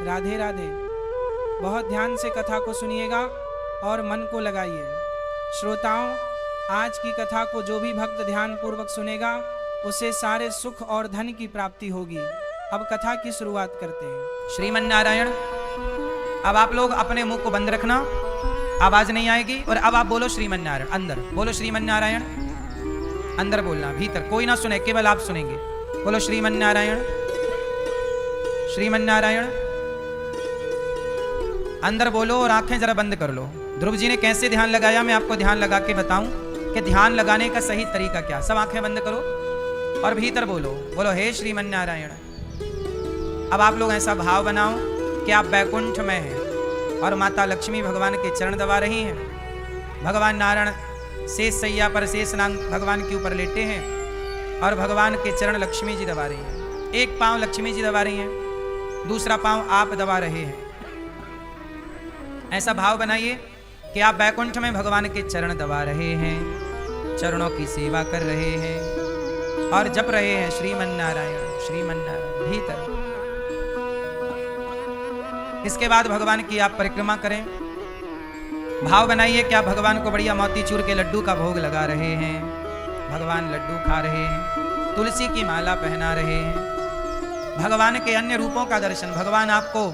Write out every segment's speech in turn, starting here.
राधे राधे। बहुत ध्यान से कथा को सुनिएगा और मन को लगाइए। श्रोताओं, आज की कथा को जो भी भक्त ध्यान पूर्वक सुनेगा उसे सारे सुख और धन की प्राप्ति होगी। अब कथा की शुरुआत करते हैं। श्रीमन नारायण। अब आप लोग अपने मुंह को बंद रखना, आवाज नहीं आएगी। और अब आप बोलो श्रीमन नारायण। अंदर बोलो श्रीमन नारायण। अंदर बोलना, भीतर कोई ना सुने, केवल आप सुनेंगे। बोलो श्रीमन नारायण, श्रीमन नारायण। अंदर बोलो और आंखें जरा बंद कर लो। ध्रुव जी ने कैसे ध्यान लगाया मैं आपको ध्यान लगा के बताऊं कि ध्यान लगाने का सही तरीका क्या। सब आंखें बंद करो और भीतर बोलो, बोलो हे श्रीमन नारायण। अब आप लोग ऐसा भाव बनाओ कि आप बैकुंठ में हैं और माता लक्ष्मी भगवान के चरण दबा रही हैं। भगवान नारायण शेष सैया पर शेषनाग भगवान के ऊपर लेटे हैं और भगवान के चरण लक्ष्मी जी दबा रही हैं। एक पांव लक्ष्मी जी दबा रही हैं, दूसरा पांव आप दबा रहे हैं। ऐसा भाव बनाइए कि आप बैकुंठ में भगवान के चरण दबा रहे हैं, चरणों की सेवा कर रहे हैं और जप रहे हैं श्रीमन नारायण, श्रीमन नारायण भीतर। इसके बाद भगवान की आप परिक्रमा करें। भाव बनाइए कि आप भगवान को बढ़िया मोतीचूर के लड्डू का भोग लगा रहे हैं। भगवान लड्डू खा रहे हैं, तुलसी की माला पहना रहे हैं। भगवान के अन्य रूपों का दर्शन, भगवान आपको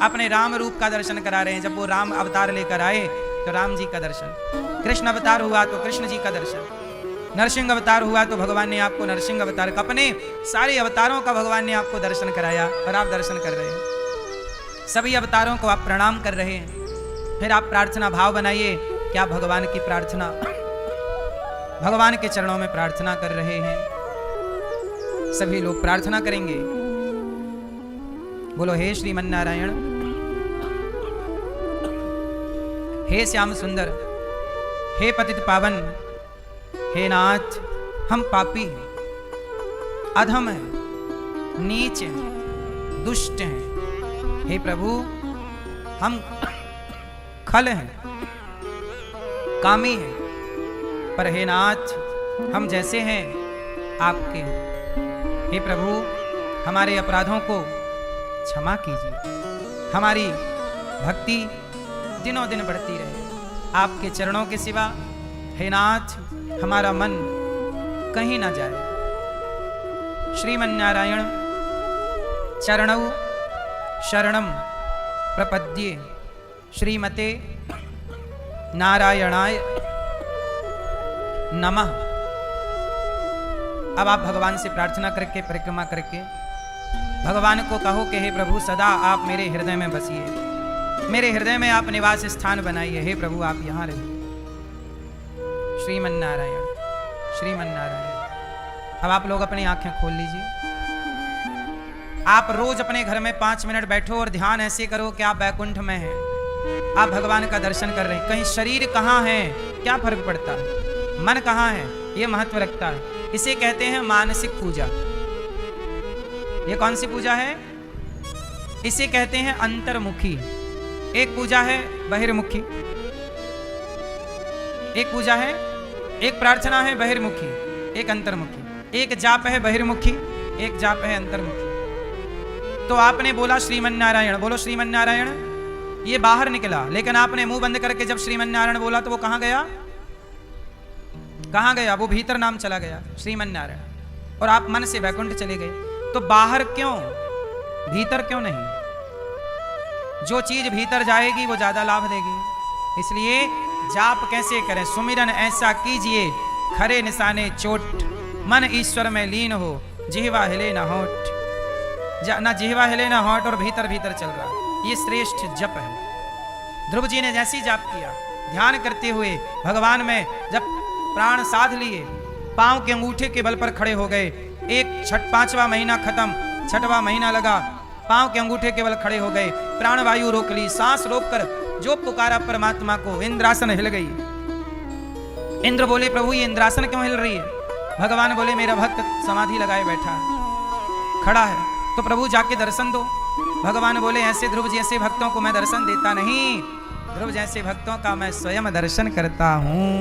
अपने राम रूप का दर्शन करा रहे हैं। जब वो राम अवतार लेकर आए तो राम जी का दर्शन, कृष्ण अवतार हुआ तो कृष्ण जी का दर्शन, नरसिंह अवतार हुआ तो भगवान ने आपको नरसिंह अवतार का, अपने सारे अवतारों का भगवान ने आपको दर्शन कराया और आप दर्शन कर रहे हैं। सभी अवतारों को आप प्रणाम कर रहे हैं। फिर आप प्रार्थना भाव बनाइए कि आप भगवान की प्रार्थना, भगवान के चरणों में प्रार्थना कर रहे हैं। सभी लोग प्रार्थना करेंगे। बोलो हे श्रीमन नारायण, हे श्याम सुंदर, हे पतित पावन, हे नाथ, हम पापी हैं, अधम हैं, नीच हैं, दुष्ट हैं। हे प्रभु, हम खल हैं, कामी हैं, पर हे नाथ, हम जैसे हैं आपके हैं। हे प्रभु, हमारे अपराधों को क्षमा कीजिए, हमारी भक्ति दिनों दिन बढ़ती रहे आपके चरणों के सिवा। हे नाथ, हमारा मन कहीं ना जाए। श्रीमन नारायण, चरणौ शरणम प्रपद्ये, श्रीमते नारायणाय नमः। अब आप भगवान से प्रार्थना करके, परिक्रमा करके भगवान को कहो कि हे प्रभु, सदा आप मेरे हृदय में बसिए, मेरे हृदय में आप निवास स्थान बनाइए। हे प्रभु, आप यहाँ रहिए। श्रीमन नारायण, श्रीमन नारायण। अब आप लोग अपनी आंखें खोल लीजिए। आप रोज अपने घर में 5 मिनट बैठो और ध्यान ऐसे करो कि आप बैकुंठ में हैं, आप भगवान का दर्शन कर रहे हैं। कहीं शरीर कहाँ है क्या फर्क पड़ता है, मन कहाँ है ये महत्व रखता है। इसे कहते हैं मानसिक पूजा। ये कौन सी पूजा है? इसे कहते हैं अंतर्मुखी। एक पूजा है बहिर्मुखी, एक पूजा है, एक प्रार्थना है बहिर्मुखी, एक अंतर्मुखी। एक जाप है बहिर्मुखी, एक जाप है अंतर्मुखी। तो आपने बोला श्रीमन नारायण, बोलो श्रीमन नारायण, ये बाहर निकला, लेकिन आपने मुंह बंद करके जब श्रीमन नारायण बोला तो वो कहां गया? कहां गया? वो भीतर नाम चला गया, श्रीमन नारायण। और आप मन से वैकुंठ चले गए। तो बाहर क्यों, भीतर क्यों नहीं? जो चीज भीतर जाएगी वो ज्यादा लाभ देगी। इसलिए जाप कैसे करें? सुमिरन ऐसा कीजिए खरे निशाने चोट, मन ईश्वर में लीन हो, जिह्वा हिले ना होठ, ना जिह्वा हिले ना होठ और भीतर भीतर चल रहा। ये श्रेष्ठ जप है। ध्रुव जी ने जैसी जाप किया, ध्यान करते हुए भगवान में जब प्राण साध लिए, पांव के अंगूठे के बल पर खड़े हो गए। एक 5वां महीना खत्म, 6वां महीना लगा, पांव के अंगूठे के बल खड़े हो गए। प्राण वायु रोक ली, सांस रोककर जो पुकारा परमात्मा को, इंद्रासन हिल गई। इंद्र बोले प्रभु ये इंद्रासन क्यों हिल रही है? भगवान बोले मेरा भक्त समाधि लगाए बैठा है, खड़ा है, तो प्रभु जाके दर्शन दो। भगवान बोले ऐसे ध्रुव जैसे भक्तों को मैं दर्शन देता नहीं, ध्रुव जैसे भक्तों का मैं स्वयं दर्शन करता हूं।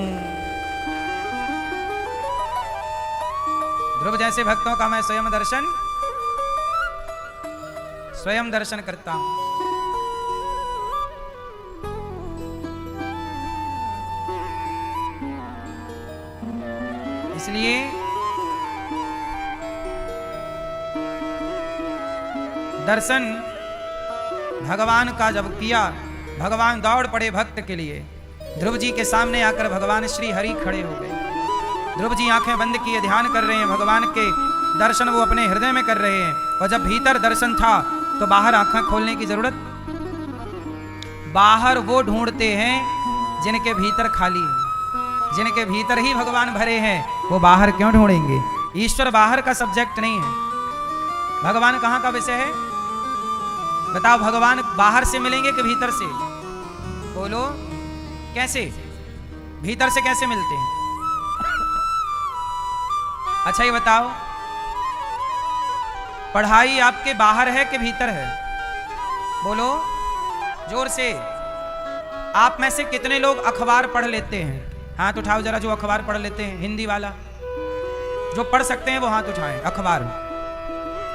ध्रुव जैसे भक्तों का मैं स्वयं दर्शन स्वयं दर्शन करता हूं। इसलिए दर्शन भगवान का जब किया, भगवान दौड़ पड़े भक्त के लिए। ध्रुव जी के सामने आकर भगवान श्री हरि खड़े हो गए। ध्रुव जी आंखें बंद किए ध्यान कर रहे हैं, भगवान के दर्शन वो अपने हृदय में कर रहे हैं। और जब भीतर दर्शन था तो बाहर आंखें खोलने की जरूरत, बाहर वो ढूंढते हैं जिनके भीतर खाली है। जिनके भीतर ही भगवान भरे हैं वो बाहर क्यों ढूंढेंगे? ईश्वर बाहर का सब्जेक्ट नहीं है। भगवान कहाँ का विषय है बताओ? भगवान बाहर से मिलेंगे कि भीतर से? बोलो कैसे? भीतर से कैसे मिलते हैं? अच्छा ये बताओ, पढ़ाई आपके बाहर है कि भीतर है? बोलो जोर से। आप में से कितने लोग अखबार पढ़ लेते हैं? हाथ उठाओ जरा जो अखबार पढ़ लेते हैं। हिंदी वाला जो पढ़ सकते हैं वो हाथ उठाएं।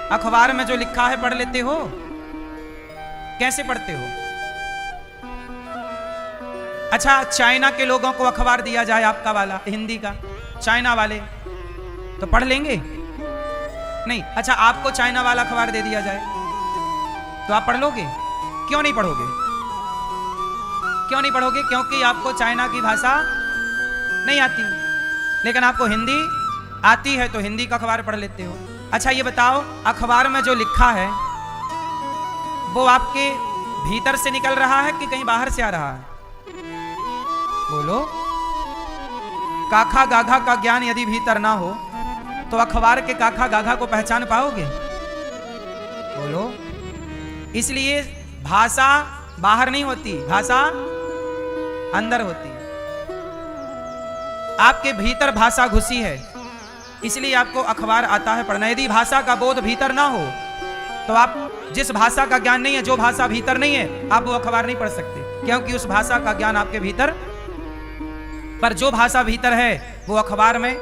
अखबार में जो लिखा है पढ़ लेते हो? कैसे पढ़ते हो? अच्छा चाइना के लोगों को अखबार दिया जाए आपका वाला हिंदी का, चाइना वाले तो पढ़ लेंगे? नहीं। अच्छा आपको चाइना वाला अखबार दे दिया जाए तो आप पढ़ लोगे? क्यों नहीं पढ़ोगे? क्यों नहीं पढ़ोगे? क्योंकि आपको चाइना की भाषा नहीं आती। लेकिन आपको हिंदी आती है तो हिंदी का अखबार पढ़ लेते हो। अच्छा ये बताओ, अखबार में जो लिखा है वो आपके भीतर से निकल रहा है कि कहीं बाहर से आ रहा है? बोलो। काखा गाघा का ज्ञान यदि भीतर ना हो तो अखबार के काखा गाघा को पहचान पाओगे? बोलो। इसलिए भाषा बाहर नहीं होती, भाषा अंदर होती है। आपके भीतर भाषा घुसी है, इसलिए आपको अखबार आता है पढ़ना। यदि भाषा का बोध भीतर ना हो तो आप जिस भाषा का ज्ञान नहीं है, जो भाषा भीतर नहीं है, आप वो अखबार नहीं पढ़ सकते, क्योंकि उस भाषा का ज्ञान आपके भीतर। पर जो भाषा भीतर है वो अखबार में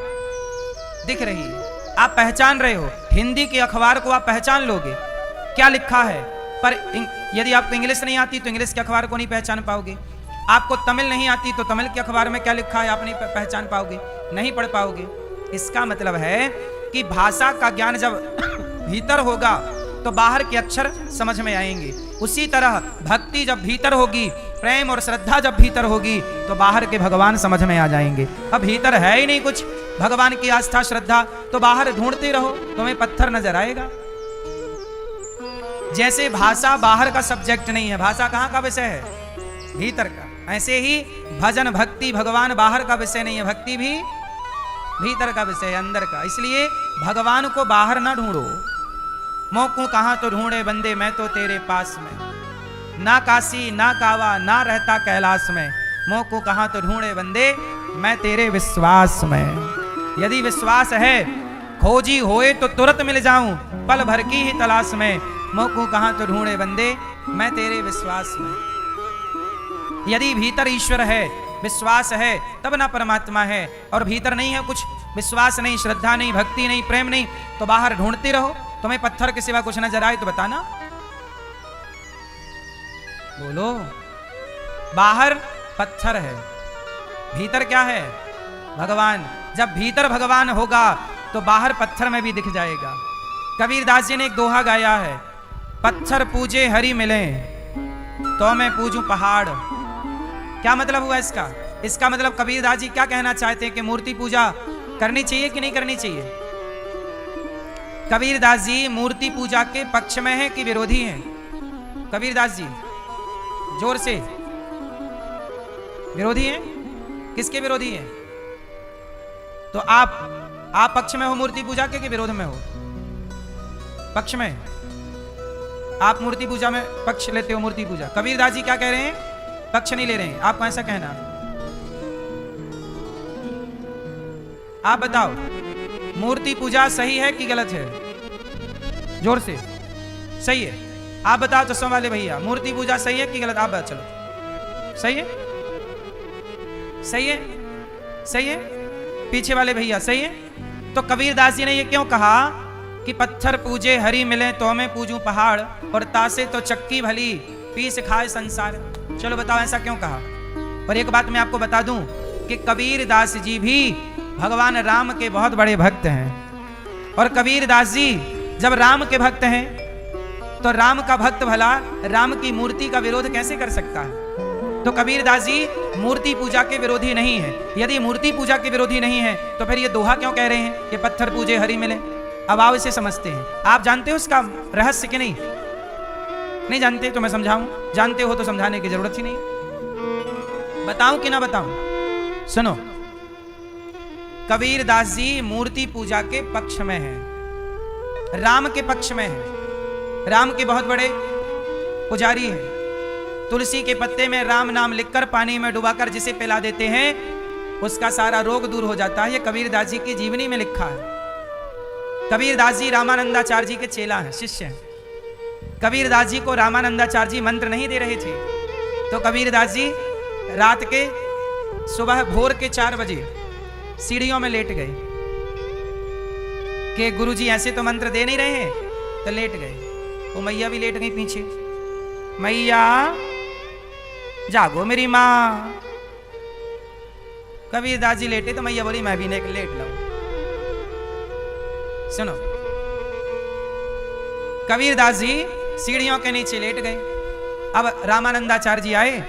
दिख रही है, आप पहचान रहे हो। हिंदी के अखबार को आप पहचान लोगे क्या लिखा है, पर यदि आपको इंग्लिश नहीं आती तो इंग्लिश के अखबार को नहीं पहचान पाओगे। आपको तमिल नहीं आती तो तमिल के अखबार में क्या लिखा है आप नहीं पहचान पाओगे, नहीं पढ़ पाओगे। इसका मतलब है कि भाषा का ज्ञान जब भीतर होगा तो बाहर के अक्षर समझ में आएंगे। उसी तरह भक्ति जब भीतर होगी, प्रेम और श्रद्धा जब भीतर होगी तो बाहर के भगवान समझ में आ जाएंगे। अब भीतर है ही नहीं कुछ भगवान की आस्था श्रद्धा, तो बाहर ढूंढते रहो तुम्हें पत्थर नजर आएगा। जैसे भाषा बाहर का सब्जेक्ट नहीं है, भाषा कहाँ का विषय है? भीतर का। ऐसे ही भजन भक्ति भगवान बाहर का विषय नहीं है, भक्ति भी भीतर का विषय है, अंदर का। इसलिए भगवान को बाहर ना ढूंढो। मोकू कहाँ तो ढूंढे बंदे मैं तो तेरे पास में, ना काशी ना कावा ना रहता कैलाश में। मोकू कहाँ तो ढूंढे बंदे मैं तेरे विश्वास में। यदि विश्वास है खोजी होए तो तुरंत मिल जाऊं, पल भर की ही तलाश में। मोकू कहाँ तो ढूंढे बंदे मैं तेरे विश्वास में। यदि भीतर ईश्वर है, विश्वास है, तब ना परमात्मा है। और भीतर नहीं है कुछ, विश्वास नहीं, श्रद्धा नहीं, भक्ति नहीं, प्रेम नहीं, तो बाहर ढूंढते रहो। तुम्हें पत्थर के सिवा कुछ नजर आए तो बताना। बोलो। बाहर पत्थर है, भीतर क्या है? भगवान। जब भीतर भगवान होगा तो बाहर पत्थर में भी दिख जाएगा। कबीरदास जी ने एक दोहा गाया है, पत्थर पूजे हरि मिले तो मैं पूजूं पहाड़। क्या मतलब हुआ इसका? इसका मतलब कबीरदास जी क्या कहना चाहते हैं कि मूर्ति पूजा करनी चाहिए कि नहीं करनी चाहिए? कबीरदास जी मूर्ति पूजा के पक्ष में हैं कि विरोधी हैं? कबीरदास जी जोर से। विरोधी हैं? किसके विरोधी हैं? तो आप पक्ष में हो मूर्ति पूजा के कि विरोध में हो? पक्ष में। आप मूर्ति पूजा में पक्ष लेते हो, मूर्ति पूजा। कबीरदास जी क्या कह रहे हैं? पक्ष नहीं ले रहे हैं। आपको ऐसा कहना, आप बताओ मूर्ति पूजा सही है कि गलत है? जोर से। सही है। आप बताओ चश्मा वाले भैया, मूर्ति पूजा सही है कि गलत? आप बताओ। चलो सही है, सही है, सही है। पीछे वाले भैया सही है। तो कबीरदास जी ने ये क्यों कहा कि पत्थर पूजे हरि मिले तो मैं पूजूं पहाड़, और तासे तो चक्की भली पीस खाए संसार। चलो बताओ ऐसा क्यों कहा। और एक बात मैं आपको बता दूं कि कबीर दास जी भी भगवान राम के बहुत बड़े भक्त हैं। और कबीर दास जी जब राम के भक्त हैं तो राम का भक्त भला राम की मूर्ति का विरोध कैसे कर सकता है। तो कबीर दास जी मूर्ति पूजा के विरोधी नहीं है। यदि मूर्ति पूजा के विरोधी नहीं है तो फिर ये दोहा क्यों कह रहे हैं कि पत्थर पूजे हरि मिले। अब आप इसे समझते हैं। आप जानते हो उसका रहस्य कि नहीं? नहीं जानते तो मैं समझाऊं, जानते हो तो समझाने की जरूरत ही नहीं। बताऊं कि ना बताऊं? सुनो, कबीर दास जी मूर्ति पूजा के पक्ष में हैं, राम के पक्ष में हैं। राम के बहुत बड़े पुजारी हैं। तुलसी के पत्ते में राम नाम लिखकर पानी में डुबाकर जिसे पिला देते हैं उसका सारा रोग दूर हो जाता है। ये कबीर दास जी की जीवनी में लिखा है। कबीर दास जी रामानंदाचार्य जी के चेला हैं, शिष्य हैं। कबीर दास जी को रामानंदाचार्य जी मंत्र नहीं दे रहे थे तो कबीर दास जी रात के सुबह भोर के 4 बजे सीढ़ियों में लेट गए कि गुरुजी ऐसे तो मंत्र दे नहीं रहे हैं, तो लेट गए। वो मैया भी लेट गई पीछे, मैया जागो मेरी माँ। कबीर दास जी लेटे तो मैया बोली मैं भी लेट लाऊं। सुनो, कबीर दास जी सीढ़ियों के नीचे लेट गए। अब रामानंदाचार्य जी आए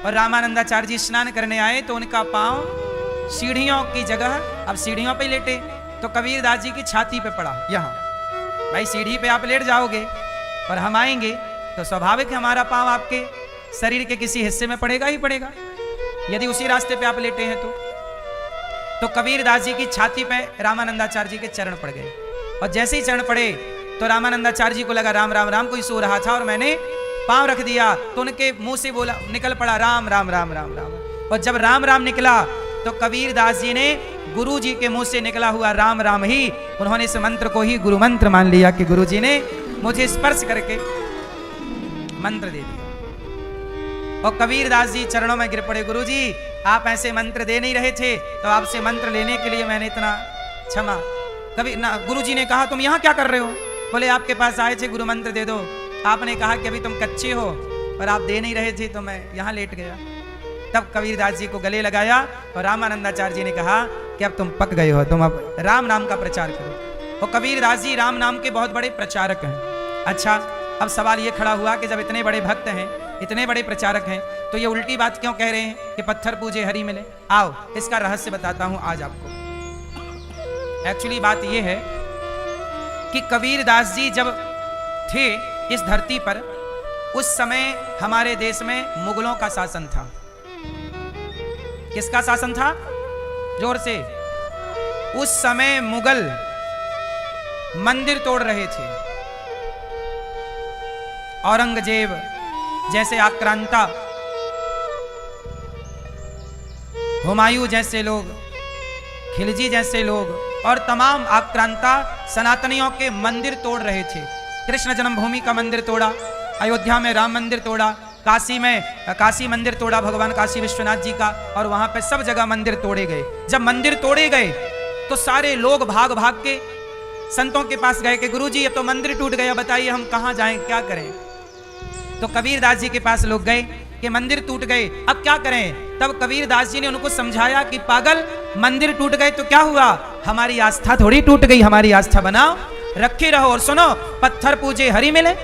और रामानंदाचार्य जी स्नान करने आए तो उनका पांव सीढ़ियों की जगह अब सीढ़ियों पे लेटे तो कबीर दास जी की छाती पे पड़ा। यहाँ भाई सीढ़ी पे आप लेट जाओगे और हम आएंगे तो स्वाभाविक है हमारा पांव आपके शरीर के किसी हिस्से में पड़ेगा ही पड़ेगा, यदि उसी रास्ते पे आप लेटे हैं तो कबीर दास जी की छाती पे रामानंदाचार्य जी के चरण पड़ गए। और जैसे ही चरण पड़े तो रामानंदाचार्य जी को लगा राम राम राम कोई सो रहा था और मैंने पांव रख दिया, तो उनके मुंह से बोला निकल पड़ा राम राम राम राम राम। और जब राम राम निकला तो कबीर दास जी ने गुरु जी के मुंह से निकला हुआ राम राम ही उन्होंने इस मंत्र को ही गुरु मंत्र मान लिया कि गुरु जी ने मुझे स्पर्श करके मंत्र दे दिया। और कबीर दास जी चरणों में गिर पड़े, गुरु जी आप ऐसे मंत्र दे नहीं रहे थे तो आपसे मंत्र लेने के लिए मैंने इतना क्षमा। कभी ना गुरु जी ने कहा तुम यहाँ क्या कर रहे हो? बोले आपके पास आए थे गुरु मंत्र दे दो, आपने कहा कि अभी तुम कच्चे हो और आप दे नहीं रहे थे तो मैं यहाँ लेट गया। तब कबीर दास जी को गले लगाया और रामानंदाचार्य जी ने कहा कि अब तुम पक गए हो, तुम अब राम नाम का प्रचार करो। और कबीर दास जी राम नाम के बहुत बड़े प्रचारक हैं। अच्छा, अब सवाल ये खड़ा हुआ कि जब इतने बड़े भक्त हैं, इतने बड़े प्रचारक हैं, तो ये उल्टी बात क्यों कह रहे हैं कि पत्थर पूजे हरि मिले? आओ इसका रहस्य बताता हूं आज आपको। एक्चुअली बात ये है कि कबीर दास जी जब थे इस धरती पर उस समय हमारे देश में मुगलों का शासन था। किसका शासन था? जोर से। उस समय मुगल मंदिर तोड़ रहे थे। औरंगजेब जैसे आक्रांता, हुमायूं जैसे लोग, खिलजी जैसे लोग और तमाम आक्रांता सनातनियों के मंदिर तोड़ रहे थे। कृष्ण जन्मभूमि का मंदिर तोड़ा, अयोध्या में राम मंदिर तोड़ा, काशी में काशी मंदिर तोड़ा भगवान काशी विश्वनाथ जी का, और वहां पे सब जगह मंदिर तोड़े गए। जब मंदिर तोड़े गए तो सारे लोग भाग भाग के संतों के पास गए कि गुरुजी अब तो मंदिर टूट गया, बताइए हम कहाँ जाएं, क्या करें? तो कबीर दास जी के पास लोग गए कि मंदिर टूट गए, अब क्या करें? तब कबीर दास जी ने उनको समझाया कि पागल, मंदिर टूट गए तो क्या हुआ, हमारी आस्था थोड़ी टूट गई, हमारी आस्था बनाओ रखे रहो। और सुनो, पत्थर पूजे हरि मिले।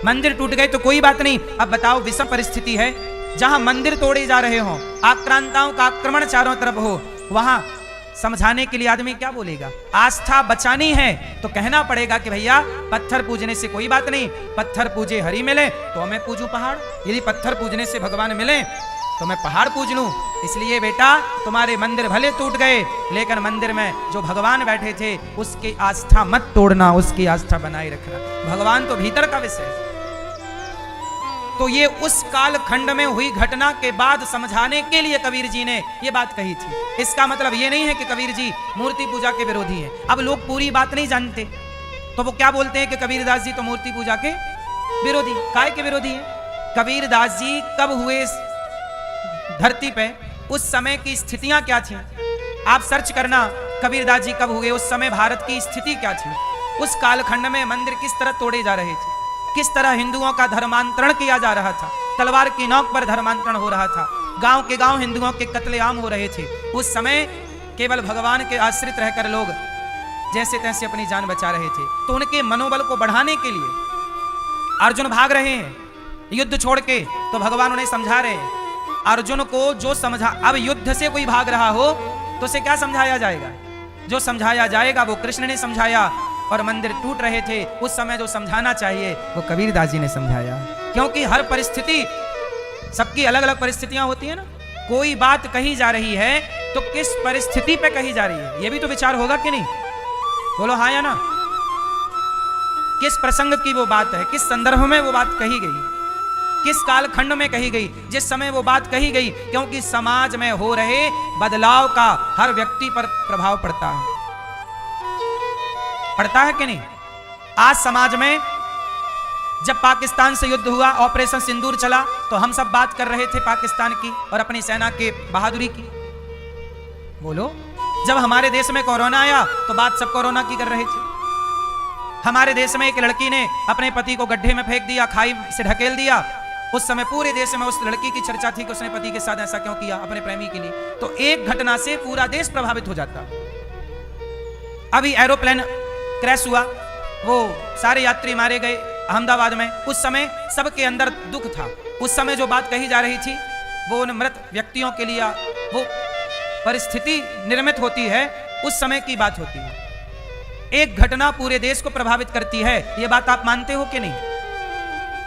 मंदिर टूट गए तो कोई बात नहीं, अब बताओ विषम परिस्थिति है, जहां मंदिर तोड़े जा रहे हो, आक्रांताओं का आक्रमण चारों तरफ हो, वहां समझाने के लिए आदमी क्या बोलेगा? आस्था बचानी है तो कहना पड़ेगा कि भैया पत्थर पूजने से कोई बात नहीं, पत्थर पूजे हरि मिले तो मैं पूजूं पहाड़, यदि पत्थर पूजने से भगवान मिले तो मैं पहाड़ पूज लूं। इसलिए बेटा तुम्हारे मंदिर भले टूट गए लेकिन मंदिर में जो भगवान बैठे थे उसकी आस्था मत तोड़ना, उसकी आस्था बनाए रखना। भगवान तो भीतर का विषय है। तो ये उस काल खंड में हुई घटना के बाद समझाने के लिए कबीर जी ने ये बात कही थी। इसका मतलब ये नहीं है कि कबीर जी मूर्ति पूजा के विरोधी हैं। अब लोग पूरी बात नहीं जानते तो वो क्या बोलते हैं कि कबीर दास जी तो मूर्ति पूजा के विरोधी। काय के विरोधी है? कबीर दास जी कब हुए धरती पे, उस समय की स्थितियां क्या थी? आप सर्च करना कबीर दास जी कब हुए, उस समय भारत की स्थिति क्या थी। उस कालखंड में मंदिर किस तरह तोड़े जा रहे थे, किस तरह हिंदुओं का धर्मांतरण किया जा रहा था, तलवार की नोक पर धर्मांतरण हो रहा था, गांव के गांव हिंदुओं के कत्लेआम हो रहे थे। उस समय केवल भगवान के आश्रित रहकर लोग जैसे तैसे अपनी जान बचा रहे थे। तो उनके मनोबल को बढ़ाने के लिए अर्जुन भाग रहे हैं युद्ध छोड़ के, तो भगवान उन्हें समझा रहे हैं। अर्जुन को जो समझा, अब युद्ध से कोई भाग रहा हो तो उसे क्या समझाया जाएगा? जो समझाया जाएगा वो कृष्ण ने समझाया। और मंदिर टूट रहे थे उस समय जो समझाना चाहिए वो कबीरदास जी ने समझाया। क्योंकि हर परिस्थिति, सबकी अलग अलग परिस्थितियां होती है ना। कोई बात कही जा रही है तो किस परिस्थिति पे कही जा रही है ये भी तो विचार होगा कि नहीं? बोलो हाँ या ना। किस प्रसंग की वो बात है, किस संदर्भ में वो बात कही गई, किस कालखंड में कही गई, जिस समय वो बात कही गई। क्योंकि समाज में हो रहे बदलाव का हर व्यक्ति पर प्रभाव पड़ता है, पड़ता है कि नहीं? आज समाज में जब पाकिस्तान से युद्ध हुआ, ऑपरेशन सिंदूर चला, तो हम सब बात कर रहे थे पाकिस्तान की और अपनी सेना के बहादुरी की। बोलो, जब हमारे देश में कोरोना आया तो बात सब कोरोना की कर रहे थे। हमारे देश में एक लड़की ने अपने पति को गड्ढे में फेंक दिया, खाई से ढकेल दिया। उस समय पूरे देश में उस लड़की की चर्चा थी कि उसने पति के साथ ऐसा क्यों किया, अपने प्रेमी के लिए। तो एक घटना से पूरा देश प्रभावित हो जाता। अभी एरोप्लेन क्रैश हुआ, वो सारे यात्री मारे गए अहमदाबाद में। उस समय सबके अंदर दुख था। उस समय जो बात कही जा रही थी वो उन मृत व्यक्तियों के लिए, वो परिस्थिति निर्मित होती है, उस समय की बात होती है। एक घटना पूरे देश को प्रभावित करती है, ये बात आप मानते हो कि नहीं?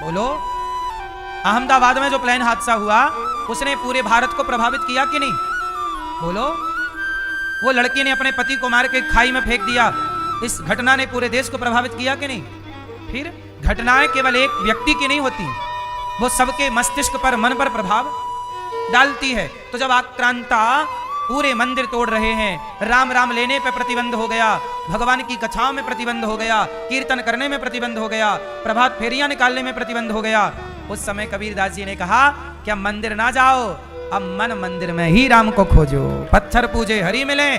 बोलो, अहमदाबाद में जो प्लेन हादसा हुआ उसने पूरे भारत को प्रभावित किया कि नहीं? बोलो, वो लड़की ने अपने पति को मार के खाई में फेंक दिया, इस घटना ने पूरे देश को प्रभावित किया कि नहीं? फिर घटनाएं केवल एक व्यक्ति की नहीं होती, वो सबके मस्तिष्क पर, मन पर प्रभाव डालती है। तो जब आक्रांता पूरे मंदिर तोड़ रहे हैं, राम राम लेने पे प्रतिबंध हो गया, भगवान की कथाओं में प्रतिबंध हो गया, कीर्तन करने में प्रतिबंध हो गया, प्रभात फेरियां निकालने में प्रतिबंध हो गया, उस समय कबीरदास जी ने कहा कि अब मंदिर ना जाओ, अब मन मंदिर में ही राम को खोजो। पत्थर पूजे हरि मिले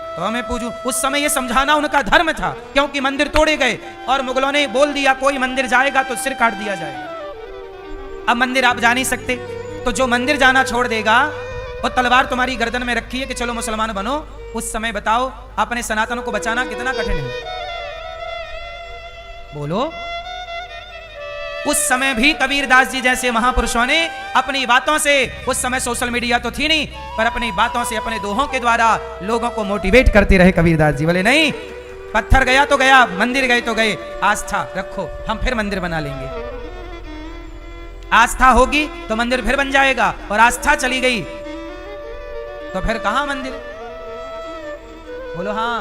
तो हमें पूजो। उस समय ये समझाना उनका धर्म था, क्योंकि मंदिर तोड़े गए और मुगलों ने बोल दिया कोई मंदिर जाएगा तो सिर काट दिया जाएगा। अब मंदिर आप जा नहीं सकते, तो जो मंदिर जाना छोड़ देगा वो तलवार तुम्हारी गर्दन में रखी है कि चलो मुसलमान बनो। उस समय बताओ अपने सनातन को बचाना कितना कठिन है। बोलो, उस समय भी कबीरदास जी जैसे महापुरुषों ने अपनी बातों से, उस समय सोशल मीडिया तो थी नहीं, पर अपनी बातों से, अपने दोहों के द्वारा लोगों को मोटिवेट करते रहे। कबीरदास जी बोले नहीं, पत्थर गया तो गया, मंदिर गए तो गए, आस्था रखो, हम फिर मंदिर बना लेंगे। आस्था होगी तो मंदिर फिर बन जाएगा, और आस्था चली गई तो फिर कहां मंदिर? बोलो हाँ।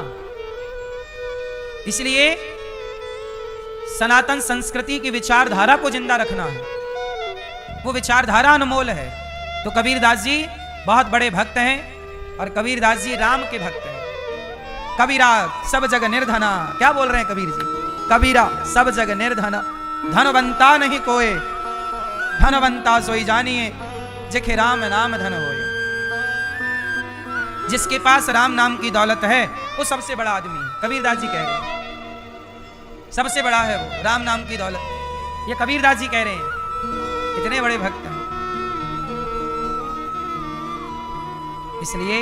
इसलिए सनातन संस्कृति की विचारधारा को जिंदा रखना है, वो विचारधारा अनमोल है। तो कबीरदास जी बहुत बड़े भक्त हैं, और कबीरदास जी राम के भक्त हैं। कबीरा सब जग निर्धना, क्या बोल रहे हैं कबीर जी? कबीरा सब जग निर्धना, धनवंता नहीं कोय, धनवंता सोई जानिए, जिखे राम नाम धन होए। जिसके पास राम नाम की दौलत है वो सबसे बड़ा आदमी है। कबीरदास जी कह रहे हैं सबसे बड़ा है वो राम नाम की दौलत, ये कबीरदास जी कह रहे हैं, इतने बड़े भक्त हैं। इसलिए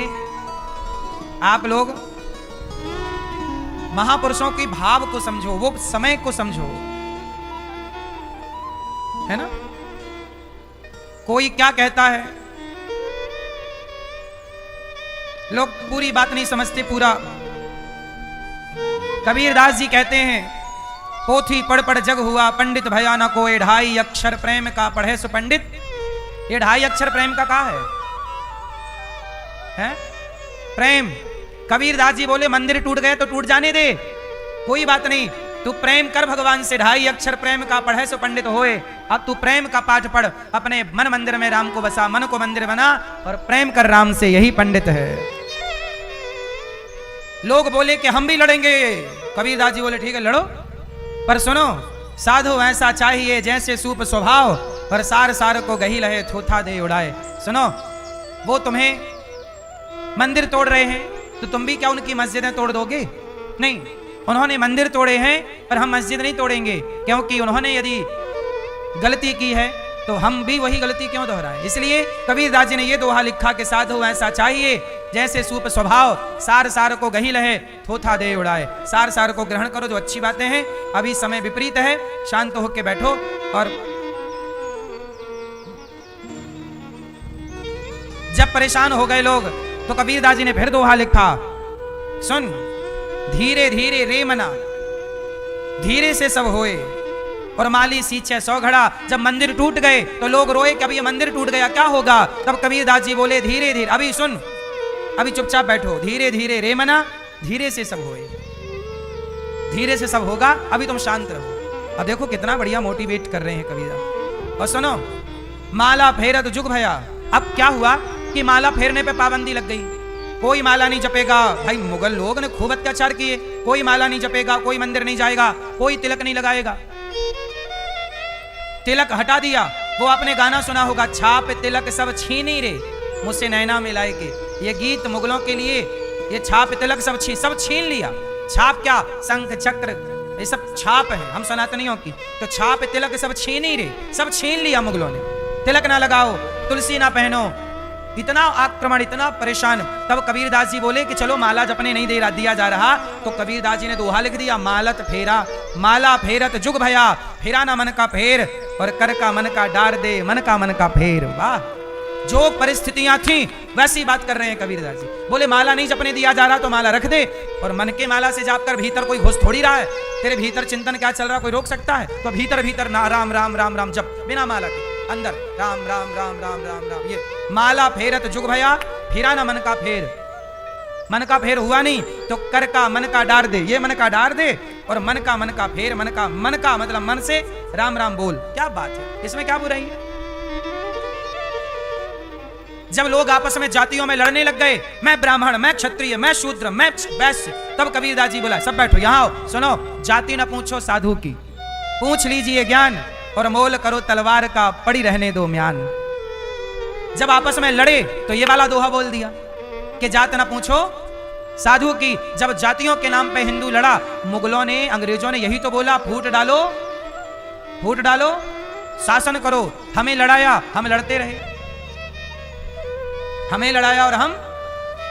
आप लोग महापुरुषों के भाव को समझो, वो समय को समझो, है ना? कोई क्या कहता है, लोग पूरी बात नहीं समझते पूरा। कबीरदास जी कहते हैं, पोथी पढ़ पढ़ जग हुआ पंडित भया न कोई, ढाई अक्षर प्रेम का पढ़े सो पंडित। ये ढाई अक्षर प्रेम का कहा है? प्रेम। कबीरदास जी बोले मंदिर टूट गए तो टूट जाने दे, कोई बात नहीं, तू प्रेम कर भगवान से, ढाई अक्षर प्रेम का पढ़े सो पंडित होए। अब तू प्रेम का पाठ पढ़, अपने मन मंदिर में राम को बसा, मन को मंदिर बना और प्रेम कर राम से, यही पंडित है। लोग बोले कि हम भी लड़ेंगे, कबीरदास जी बोले ठीक है लड़ो, पर सुनो साधु ऐसा चाहिए जैसे सूप स्वभाव, पर सार सार को गही लहे थूथा दे उड़ाए। सुनो, वो तुम्हें मंदिर तोड़ रहे हैं तो तुम भी क्या उनकी मस्जिदें तोड़ दोगे? नहीं, उन्होंने मंदिर तोड़े हैं पर हम मस्जिद नहीं तोड़ेंगे, क्योंकि उन्होंने यदि गलती की है तो हम भी वही गलती क्यों दोहराएं। इसलिए कबीरदास जी ने ये दोहा लिखा कि साधु ऐसा चाहिए जैसे सूप स्वभाव, सार सार को गही लहे थोथा दे उड़ाए। सार सार को ग्रहण करो, जो अच्छी बातें हैं। अभी समय विपरीत है, शांत होकर बैठो। और जब परेशान हो गए लोग तो कबीरदास जी ने फिर दोहा लिखा, सुन धीरे धीरे रे मना, धीरे से सब होए और माली सींचे 100 घड़ा। जब मंदिर टूट गए तो लोग रोए कि अब ये मंदिर टूट गया, क्या होगा। तब कबीरदास जी बोले धीरे धीरे, अभी सुन, अभी चुपचाप बैठो, धीरे धीरे रे मना, धीरे से सब होए, धीरे से सब होगा, अभी तुम शांत रहो। अब देखो कितना बढ़िया मोटिवेट कर रहे हैं कबीरदास। और सुनो, माला फेरत जुग भया। अब क्या हुआ कि माला फेरने पे पाबंदी लग गई, कोई माला नहीं जपेगा। भाई मुगल लोग ने खूब अत्याचार किए, कोई माला नहीं जपेगा, कोई मंदिर नहीं जाएगा, कोई तिलक नहीं लगाएगा। तिलक हटा दिया। वो आपने गाना सुना होगा, छाप तिलक सब छीनी रे मुझसे नैना मिलाए के। ये गीत मुगलों के लिए, ये छाप तिलक सब छीन लिया। छाप क्या, शंख चक्र, ये सब छाप है हम सनातनियों की। तो छाप तिलक सब छीनी रे, सब छीन लिया मुगलों ने। तिलक ना लगाओ, तुलसी ना पहनो, इतना आक्रमण, इतना परेशान। तब कबीरदास जी बोले कि चलो माला जपने नहीं दिया जा रहा। तो कबीरदास जी ने दोहा लिख दिया, मालत फेरा, माला फेरत जुग भया, फेरा ना मन का फेर और कर का मन का डार दे, मन का फेर। वाह, जो परिस्थितियां थी वैसी बात कर रहे हैं कबीरदास जी। बोले माला नहीं जपने दिया जा रहा तो माला रख दे, और मन के माला से जाप कर, भीतर कोई घुस थोड़ी रहा है, तेरे भीतर चिंतन क्या चल रहा कोई रोक सकता है। तो भीतर भीतर ना राम राम राम राम जप, बिना माला के अंदर राम राम राम राम राम राम। ये माला फेरत जुग भया, फिरा ना मन का फेर, मन का फेर हुआ नहीं तो कर का मन का डार दे, ये मन का डार दे और मन का फेर, मन का मतलब मन से राम राम बोल। क्या बात है, इसमें क्या बुराई है। जब लोग आपस में जातियों में लड़ने लग गए, मैं ब्राह्मण, मैं क्षत्रिय, मैं शूद्र, मैं वैश्य, तब कबीरदास जी बोला सब बैठो यहां आओ, सुनो, जाति न पूछो साधु की, पूछ लीजिए ज्ञान और मोल करो तलवार का, पड़ी रहने दो म्यान। जब आपस में लड़े तो ये वाला दोहा बोल दिया कि जात न पूछो साधु की। जब जातियों के नाम पे हिंदू लड़ा, मुगलों ने, अंग्रेजों ने यही तो बोला, फूट डालो, फूट डालो, शासन करो। हमें लड़ाया, हम लड़ते रहे, हमें लड़ाया और हम।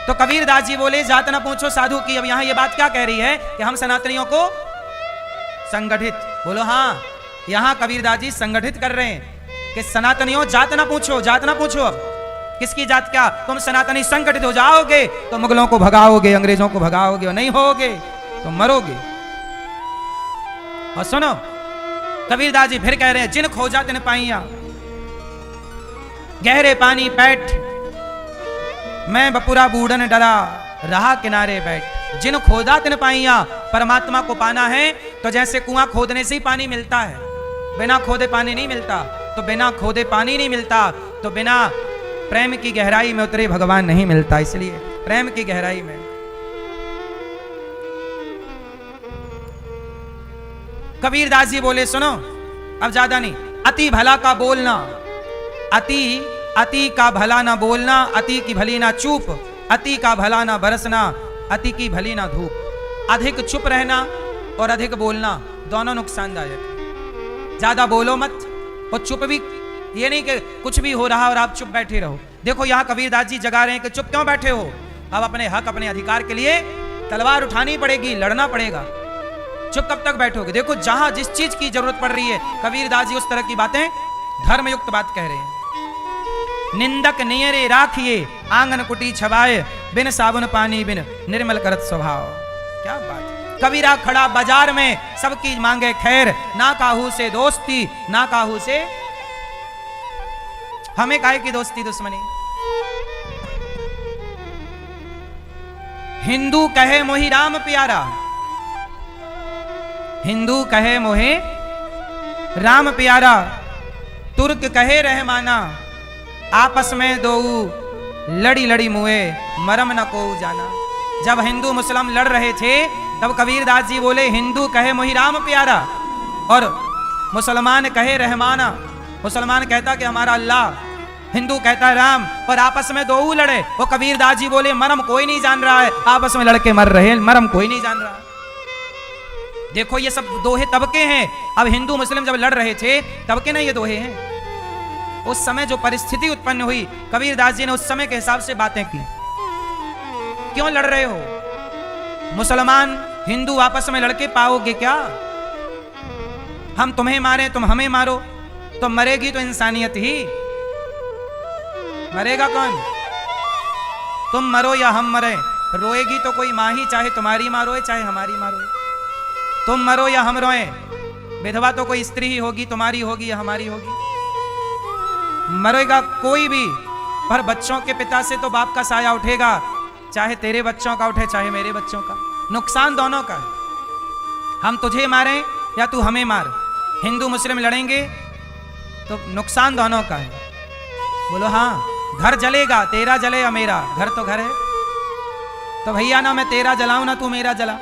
तो कबीरदास जी बोले जात न पूछो साधु की। अब यहां ये बात क्या कह रही है कि हम सनातनियों को संगठित, बोलो हाँ, यहां कबीरदास जी संगठित कर रहे हैं कि सनातनियों जात ना पूछो, जात ना पूछो। अब किसकी जात, क्या तुम सनातनी संगठित हो जाओगे तो मुगलों को भगाओगे, अंग्रेजों को भगाओगे, और नहीं होगे तो मरोगे। और सुनो, कबीरदास जी फिर कह रहे हैं, जिन खोजा तिन पाइया, गहरे पानी पैठ, मैं बपुरा बूढ़न डरा, रहा किनारे बैठ। जिन खोदा तिन पाइया, परमात्मा को पाना है तो जैसे कुआं खोदने से ही पानी मिलता है, बिना खोदे पानी नहीं मिलता। तो बिना खोदे पानी नहीं मिलता, तो बिना प्रेम की गहराई में उतरे भगवान नहीं मिलता। इसलिए प्रेम की गहराई में कबीरदास जी बोले सुनो, अब ज्यादा नहीं, अति भला का बोलना, अति का भला ना बोलना, अति की भली ना चूप, अति का भला ना बरसना, अति की भली ना धूप। अधिक चुप रहना और अधिक बोलना दोनों नुकसानदायक। ज्यादा बोलो मत और चुप भी, ये नहीं कि कुछ भी हो रहा और आप चुप बैठे रहो। देखो यहां कबीरदास जी जगा रहे हैं कि चुप क्यों बैठे हो, अब अपने हक, अपने अधिकार के लिए तलवार उठानी पड़ेगी, लड़ना पड़ेगा। चुप कब तक बैठोगे। देखो जहां जिस चीज की जरूरत पड़ रही है, कबीरदास जी उस तरह की बातें, धर्मयुक्त बात कह रहे हैं। निंदक नियरे राखिए, आंगन कुटी छवाए, बिन साबुन पानी बिन निर्मल करत स्वभाव। क्या बात है। कबीरा खड़ा बाजार में, सबकी मांगे खैर, ना काहू से दोस्ती, ना काहू से, हमें काहे की दोस्ती दुश्मनी। हिंदू कहे मोहि राम प्यारा, हिंदू कहे मोहे राम प्यारा, तुर्क कहे रहमाना, आपस में दो लड़ी लड़ी मुए, मरम न को जाना। जब हिंदू मुस्लिम लड़ रहे थे तब कबीरदास जी बोले हिंदू कहे मोहि राम प्यारा और मुसलमान कहे रहमाना। मुसलमान कहता कि हमारा अल्लाह, हिंदू कहता है राम, और आपस में दो लड़े। वो कबीरदास जी बोले मरम कोई नहीं जान रहा है, आपस में लड़के मर रहे हैं, मरम कोई नहीं जान रहा। देखो ये सब दोहे तब के हैं। अब हिंदू मुस्लिम जब लड़ रहे थे तब के ना ये दोहे हैं। उस समय जो परिस्थिति उत्पन्न हुई, कबीरदास जी ने उस समय के हिसाब से बातें की। क्यों लड़ रहे हो? मुसलमान हिंदू आपस में लड़के पाओगे क्या? हम तुम्हें मारे, तुम हमें मारो, तो मरेगी तो इंसानियत ही, मरेगा कौन? तुम मरो या हम मरे, रोएगी तो कोई माँ ही, चाहे तुम्हारी माँ रोए चाहे हमारी माँ रोए। तुम मरो या हम रोए, विधवा तो कोई स्त्री ही होगी, तुम्हारी होगी या हमारी होगी। मरेगा कोई भी, पर बच्चों के पिता से तो बाप का साया उठेगा, चाहे तेरे बच्चों का उठे चाहे मेरे बच्चों का। नुकसान दोनों का है। हम तुझे मारें या तू हमें मार, हिंदू मुस्लिम लड़ेंगे तो नुकसान दोनों का है। बोलो हाँ। घर जलेगा, तेरा जले या मेरा, घर तो घर है। तो भैया ना मैं तेरा जलाऊं ना तू मेरा जला,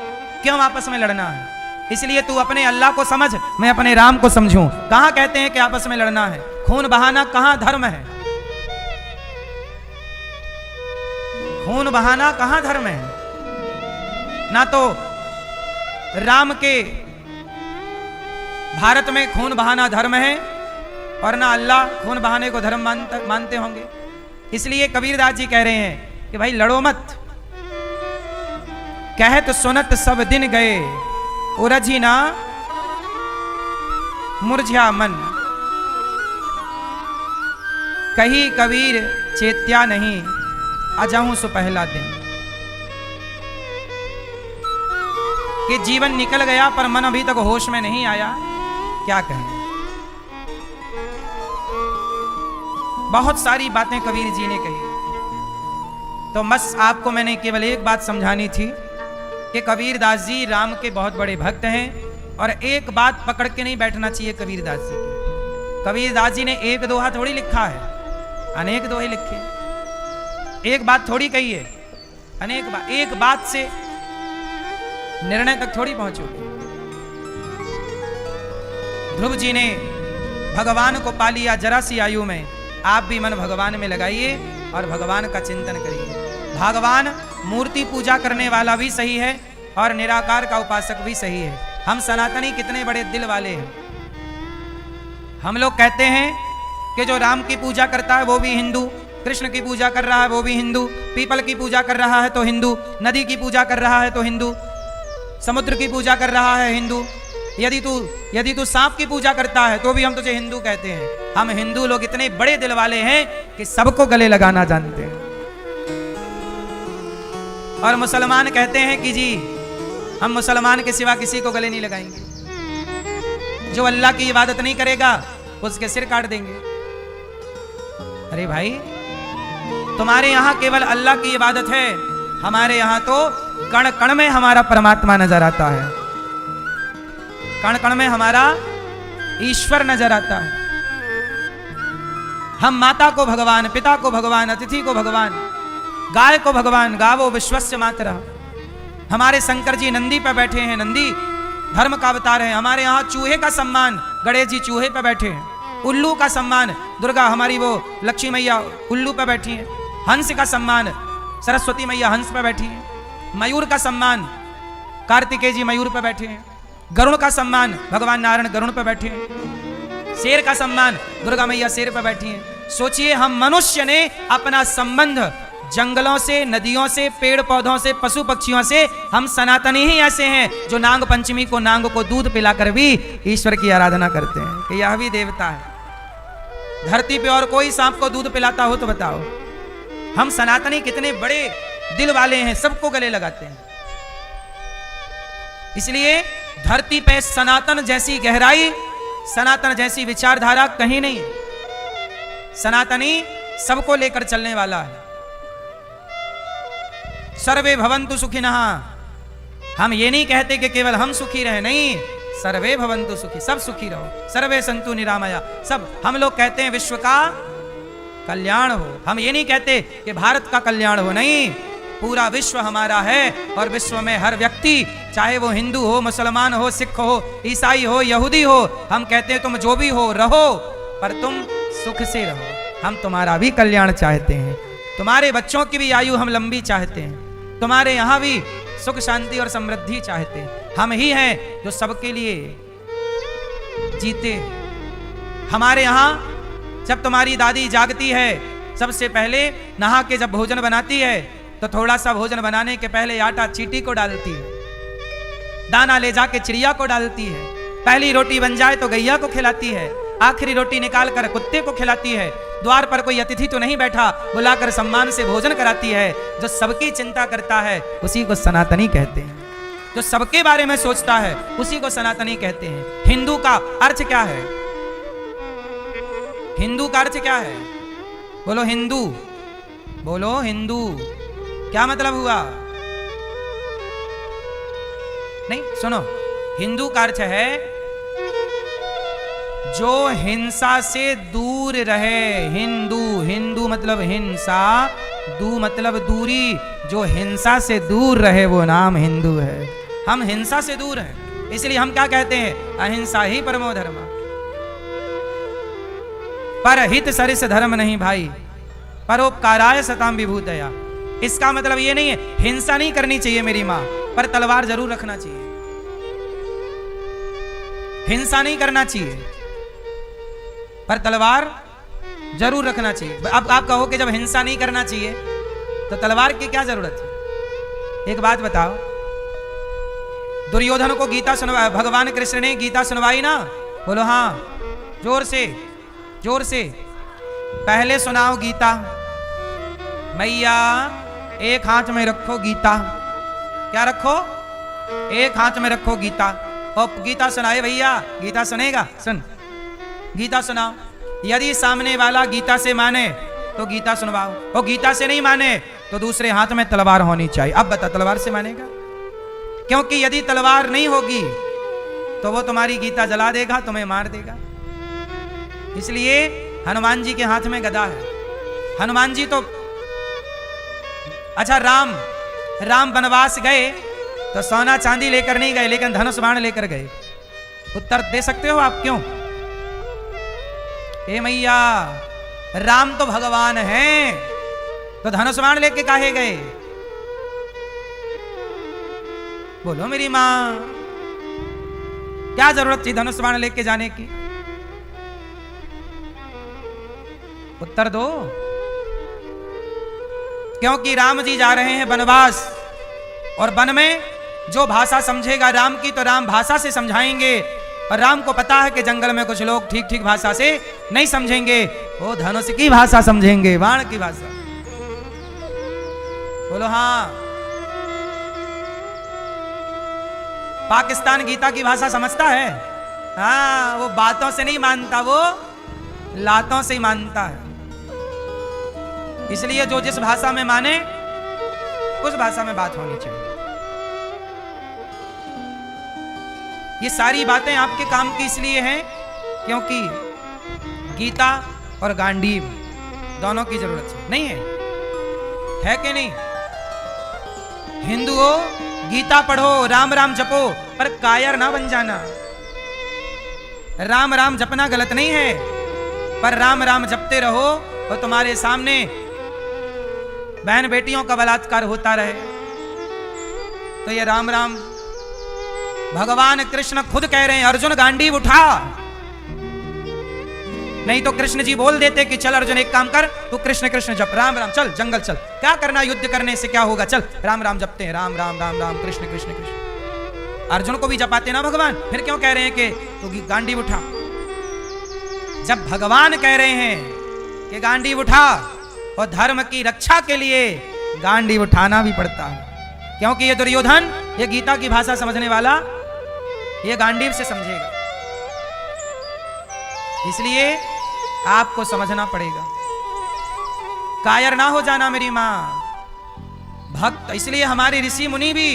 क्यों आपस में लड़ना है? इसलिए तू अपने अल्लाह को समझ, मैं अपने राम को समझूं। कहां कहते हैं कि आपस में लड़ना है? खून बहाना कहां धर्म है? खून बहाना कहां धर्म है? ना तो राम के भारत में खून बहाना धर्म है, और ना अल्लाह खून बहाने को धर्म मानते होंगे। इसलिए कबीरदास जी कह रहे हैं कि भाई लड़ो मत। कहत सुनत सब दिन गए, उरझी ना मुरझा मन, कही कबीर चेत्या नहीं, अजाऊं सो पहला दिन। कि जीवन निकल गया पर मन अभी तक होश में नहीं आया, क्या कहें। बहुत सारी बातें कबीर जी ने कही, तो बस आपको मैंने केवल एक बात समझानी थी कि कबीरदास जी राम के बहुत बड़े भक्त हैं, और एक बात पकड़ के नहीं बैठना चाहिए कबीरदास जी की। कबीरदास जी ने एक दोहा थोड़ी लिखा है, अनेक दोहे लिखे। एक बात थोड़ी कही है, अनेक बात। एक बात से निर्णय तक थोड़ी पहुंचोगे। ध्रुव जी ने भगवान को पा लिया जरा सी आयु में। आप भी मन भगवान में लगाइए और भगवान का चिंतन करिए। भगवान मूर्ति पूजा करने वाला भी सही है और निराकार का उपासक भी सही है। हम सनातनी कितने बड़े दिल वाले हैं। हम लोग कहते हैं कि जो राम की पूजा करता है वो भी हिंदू, कृष्ण की पूजा कर रहा है वो भी हिंदू, पीपल की पूजा कर रहा है तो हिंदू, नदी की पूजा कर रहा है तो हिंदू, समुद्र की पूजा कर रहा है हिंदू। यदि तू सांप की पूजा करता है तो भी हम तुझे हिंदू कहते हैं। हम हिंदू लोग इतने बड़े दिल वाले हैं कि सबको गले लगाना जानते हैं। और मुसलमान कहते हैं कि जी हम मुसलमान के सिवा किसी को गले नहीं लगाएंगे, जो अल्लाह की इबादत नहीं करेगा उसके सिर काट देंगे। अरे भाई, तुम्हारे यहां केवल अल्लाह की इबादत है, हमारे यहां तो कण कण में हमारा परमात्मा नजर आता है, कण कण में हमारा ईश्वर नजर आता है। हम माता को भगवान, पिता को भगवान, अतिथि को भगवान, गाय को भगवान, गावो विश्वस्य मातरः। हमारे शंकर जी नंदी पर बैठे हैं, नंदी धर्म का अवतार है। हमारे यहाँ चूहे का सम्मान, गणेश जी चूहे पर बैठे हैं। उल्लू का सम्मान, दुर्गा हमारी वो लक्ष्मी मैया उल्लू पर बैठी है। हंस का सम्मान, सरस्वती मैया हंस पर बैठी है। मयूर का सम्मान, कार्तिकेय जी मयूर पर बैठे हैं। गरुड़ का सम्मान, भगवान नारायण गरुड़ पर बैठे हैं। शेर का सम्मान, दुर्गा मैया शेर पर बैठी हैं। सोचिए, हम मनुष्य ने अपना संबंध जंगलों से, नदियों से, पेड़ पौधों से, पशु पक्षियों से, हम सनातनी ही ऐसे हैं जो नाग पंचमी को नाग को दूध पिलाकर भी ईश्वर की आराधना करते हैं कि यह भी देवता है। धरती पे और कोई सांप को दूध पिलाता हो तो बताओ। हम सनातनी कितने बड़े दिल वाले हैं, सबको गले लगाते हैं। इसलिए धरती पे सनातन जैसी गहराई, सनातन जैसी विचारधारा कहीं नहीं है। सनातनी सबको लेकर चलने वाला है। सर्वे भवन्तु सुखिनः। हम ये नहीं कहते कि केवल हम सुखी रहे, नहीं, सर्वे भवन्तु सुखी, सब सुखी रहो। सर्वे सन्तु निरामया, सब। हम लोग कहते हैं विश्व का कल्याण हो। हम ये नहीं कहते कि भारत का कल्याण हो, नहीं, पूरा विश्व हमारा है। और विश्व में हर व्यक्ति, चाहे वो हिंदू हो, मुसलमान हो, सिख हो, ईसाई हो, यहूदी हो, हम कहते हैं तुम जो भी हो रहो, पर तुम सुख से रहो। हम तुम्हारा भी कल्याण चाहते हैं, तुम्हारे बच्चों की भी आयु हम लंबी चाहते हैं, तुम्हारे यहाँ भी सुख शांति और समृद्धि चाहते हैं। हम ही हैं जो सबके लिए जीते। हमारे यहाँ जब तुम्हारी दादी जागती है, सबसे पहले नहा के जब भोजन बनाती है तो थोड़ा सा भोजन बनाने के पहले आटा चींटी को डालती है, दाना ले जाके चिड़िया को डालती है, पहली रोटी बन जाए तो गैया को खिलाती है, आखिरी रोटी निकाल कर कुत्ते को खिलाती है, द्वार पर कोई अतिथि तो नहीं बैठा, बुलाकर सम्मान से भोजन कराती है। जो सबकी चिंता करता है उसी को सनातनी कहते हैं, जो सबके बारे में सोचता है उसी को सनातनी कहते हैं। हिंदू का अर्थ क्या है? हिंदू का अर्थ क्या है? बोलो हिंदू, बोलो हिंदू। क्या मतलब हुआ? नहीं सुनो, हिंदू का अर्थ है जो हिंसा से दूर रहे। हिंदू, हिंदू मतलब हिंसा, दू मतलब दूरी। जो हिंसा से दूर रहे वो नाम हिंदू है। हम हिंसा से दूर हैं, इसलिए हम क्या कहते हैं? अहिंसा ही परमो धर्म। परहित सरिस धर्म नहीं भाई, परोपकाराय सताम विभूतया। इसका मतलब ये नहीं है हिंसा नहीं करनी चाहिए मेरी माँ, पर तलवार जरूर रखना चाहिए। हिंसा नहीं करना चाहिए पर तलवार जरूर रखना चाहिए। अब आप कहो कि जब हिंसा नहीं करना चाहिए तो तलवार की क्या जरूरत है? एक बात बताओ, दुर्योधन को गीता सुनवाई, भगवान कृष्ण ने गीता सुनवाई ना? बोलो हाँ, जोर से, जोर से। पहले सुनाओ गीता। मैया एक हाथ में रखो गीता। क्या रखो? एक हाथ में रखो गीता। और गीता सुनाए भैया, गीता सुनेगा? सुन, गीता सुनाओ। यदि सामने वाला गीता से माने तो गीता सुनवाओ, और गीता से नहीं माने तो दूसरे हाथ में तलवार होनी चाहिए। अब बता, तलवार से मानेगा? क्योंकि यदि तलवार नहीं होगी तो वो तुम्हारी गीता जला देगा, तुम्हें मार देगा। इसलिए हनुमान जी के हाथ में गदा है। हनुमान जी तो अच्छा, राम वनवास गए तो सोना चांदी लेकर नहीं गए, लेकिन धनुष बाण लेकर गए। उत्तर दे सकते हो आप क्यों? ए मैया, राम तो भगवान हैं, तो धनुष बाण लेके काहे गए? बोलो मेरी मां, क्या जरूरत थी धनुष बाण लेके जाने की? उत्तर दो। क्योंकि राम जी जा रहे हैं वनवास, और वन में जो भाषा समझेगा राम की तो राम भाषा से समझाएंगे, और राम को पता है कि जंगल में कुछ लोग ठीक ठीक भाषा से नहीं समझेंगे, वो धनुष की भाषा समझेंगे, बाण की भाषा। बोलो हाँ। पाकिस्तान गीता की भाषा समझता है? हाँ, वो बातों से नहीं मानता, वो लातों से ही मानता है। इसलिए जो जिस भाषा में माने उस भाषा में बात होनी चाहिए। ये सारी बातें आपके काम की इसलिए हैं क्योंकि गीता और गांडीव दोनों की जरूरत नहीं है कि नहीं? हिंदुओं, गीता पढ़ो, राम राम जपो, पर कायर ना बन जाना। राम राम जपना गलत नहीं है, पर राम राम जपते रहो और तुम्हारे सामने बहन बेटियों का बलात्कार होता रहे तो ये राम राम। भगवान कृष्ण खुद कह रहे हैं, अर्जुन गांडीव उठा। नहीं तो कृष्ण जी बोल देते कि चल अर्जुन एक काम कर, तू कृष्ण कृष्ण जप, राम राम, चल जंगल चल, क्या करना, युद्ध करने से क्या होगा, चल राम राम जपते हैं, राम राम राम राम कृष्ण कृष्ण कृष्ण। अर्जुन को भी जपाते ना भगवान, फिर क्यों कह रहे हैं कि तू गांडीव उठा? जब भगवान कह रहे हैं कि गांडीव उठा, और धर्म की रक्षा के लिए गांडीव उठाना भी पड़ता है, क्योंकि ये दुर्योधन, ये गीता की भाषा समझने वाला, ये गांडीव से समझेगा। इसलिए आपको समझना पड़ेगा, कायर ना हो जाना मेरी मां। भक्त, इसलिए हमारे ऋषि मुनि भी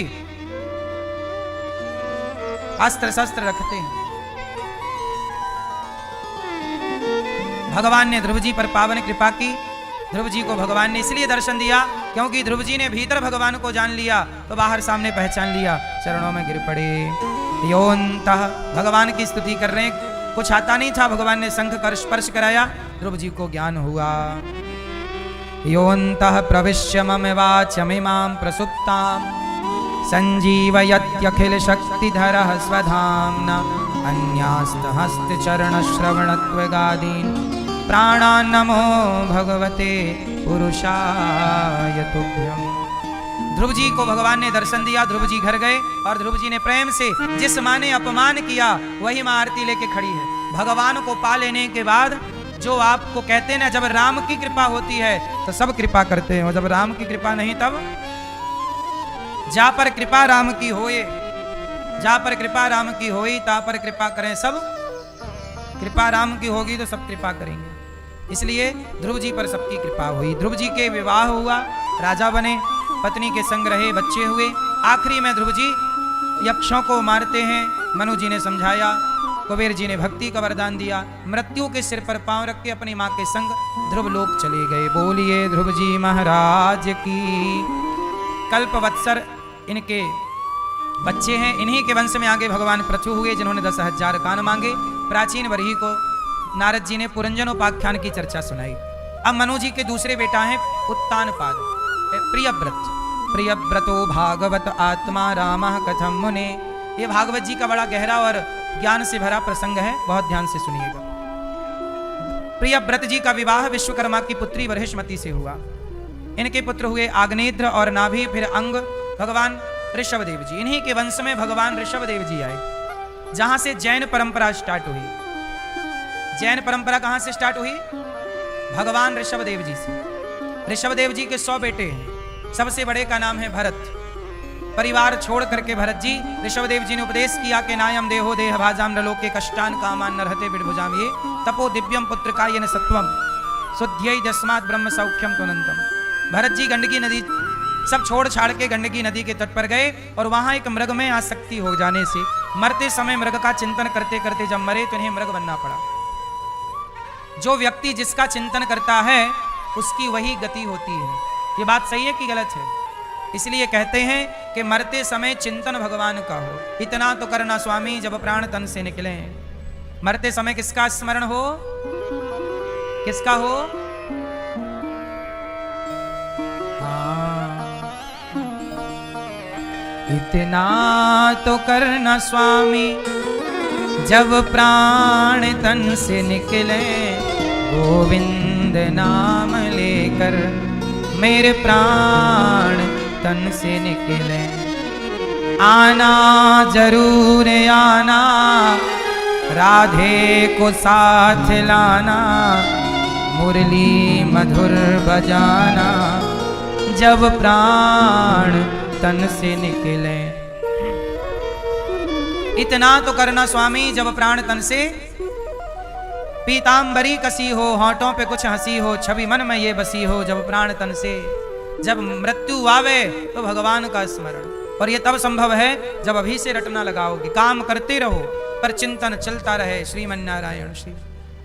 अस्त्र शस्त्र रखते हैं। भगवान ने ध्रुव जी पर पावन कृपा की। ध्रुव जी को भगवान ने इसलिए दर्शन दिया क्योंकि ध्रुव जी ने भीतर भगवान को जान लिया तो बाहर सामने पहचान लिया, चरणों में गिर पड़े। योऽन्तः, भगवान की स्तुति कर रहे हैं। कुछ आता नहीं था, भगवान ने शंख कर स्पर्श कराया, ध्रुव जी को ज्ञान हुआ। योऽन्तः प्रविश्य मम वाचमिमां प्रसुप्तां संजीवयत्यखिल शक्तिधरः स्वधाम्ना अन्यास्तहस्तचरणश्रवणत्वगादीन् प्राणान् नमो भगवते पुरुषाय तुभ्यम्। ध्रुव जी को भगवान ने दर्शन दिया, ध्रुव जी घर गए और ध्रुव जी ने प्रेम से जिस माँ ने अपमान किया वही माँ आरती लेके खड़ी है। भगवान को पा लेने के बाद जो आपको कहते हैं ना, जब राम की कृपा होती है तो सब कृपा करते हैं, और जब राम की कृपा नहीं तब जा पर कृपा राम की होए, जा पर कृपा राम की होई ता पर कृपा करें सब। कृपा राम की होगी तो सब कृपा करेंगे, इसलिए ध्रुव जी पर सबकी कृपा हुई। ध्रुव जी के विवाह हुआ, राजा बने, पत्नी के संग रहे, बच्चे हुए। आखिरी में ध्रुव जी यक्षों को मारते हैं। मनु जी ने समझाया, कुबेर जी ने भक्ति का वरदान दिया, मृत्यु के सिर पर पांव रख के अपनी मां के संग ध्रुव लोक चले गए। बोलिए ध्रुव जी महाराज की। कल्पवत्सर इनके बच्चे हैं, इन्हीं के वंश में आगे भगवान पृथु हुए जिन्होंने 10,000 कान मांगे। प्राचीन वरही को नारद जी ने पुरंजनोपाख्यान की चर्चा सुनाई। अब मनु जी के दूसरे बेटा हैं उत्तानपाद, प्रियव्रत। प्रियव्रतो भागवत आत्मा रामः कथम मुने। ये भागवत जी का बड़ा गहरा और ज्ञान से भरा प्रसंग है, बहुत ध्यान से सुनिएगा। प्रियव्रत जी का विवाह विश्वकर्मा की पुत्री वरहिष्मति से हुआ। इनके पुत्र हुए आग्नेत्र और नाभि, फिर अंग, भगवान ऋषभदेव जी। इन्हीं के वंश में भगवान ऋषभदेव जी आए, जहां से जैन परंपरा स्टार्ट हुई। जैन परंपरा कहां से स्टार्ट हुई? भगवान ऋषभदेव जी से। ऋषभदेव जी के 100 बेटे हैं, सबसे बड़े का नाम है भरत। परिवार छोड़ करके भरत जी, ऋषभदेव जी ने उपदेश किया कि नायम देहो देह भाजाम नलोके कष्टान कामान न रहते बिड़भुजाम ये तपो दिव्यम पुत्र कायन सत्वम शुद्ध्यै जस्मात् ब्रह्म सौख्यम तुनंतम। भरत जी गंडकी नदी सब छोड़ छाड़ के गंडकी नदी के तट पर गए और वहां एक मृग में आसक्ति हो जाने से मरते समय मृग का चिंतन करते करते जब मरे तो इन्हें मृग बनना पड़ा। जो व्यक्ति जिसका चिंतन करता है उसकी वही गति होती है। ये बात सही है कि गलत है? इसलिए कहते हैं कि मरते समय चिंतन भगवान का हो। इतना तो करना स्वामी जब प्राण तन से निकले। मरते समय किसका स्मरण हो? किसका हो? इतना तो करना स्वामी जब प्राण तन से निकले, गोविंद नाम लेकर मेरे प्राण तन से निकले। आना जरूर आना, राधे को साथ लाना, मुरली मधुर बजाना जब प्राण तन से निकले। इतना तो करना स्वामी जब प्राण तन से। पीतांबरी कसी हो, होंठों पे कुछ हंसी हो, छवि मन में ये बसी हो जब प्राण तन से। जब मृत्यु आवे तो भगवान का स्मरण, और ये तब संभव है जब अभी से रटना लगाओगे। काम करते रहो पर चिंतन चलता रहे। श्रीमन्नारायण श्री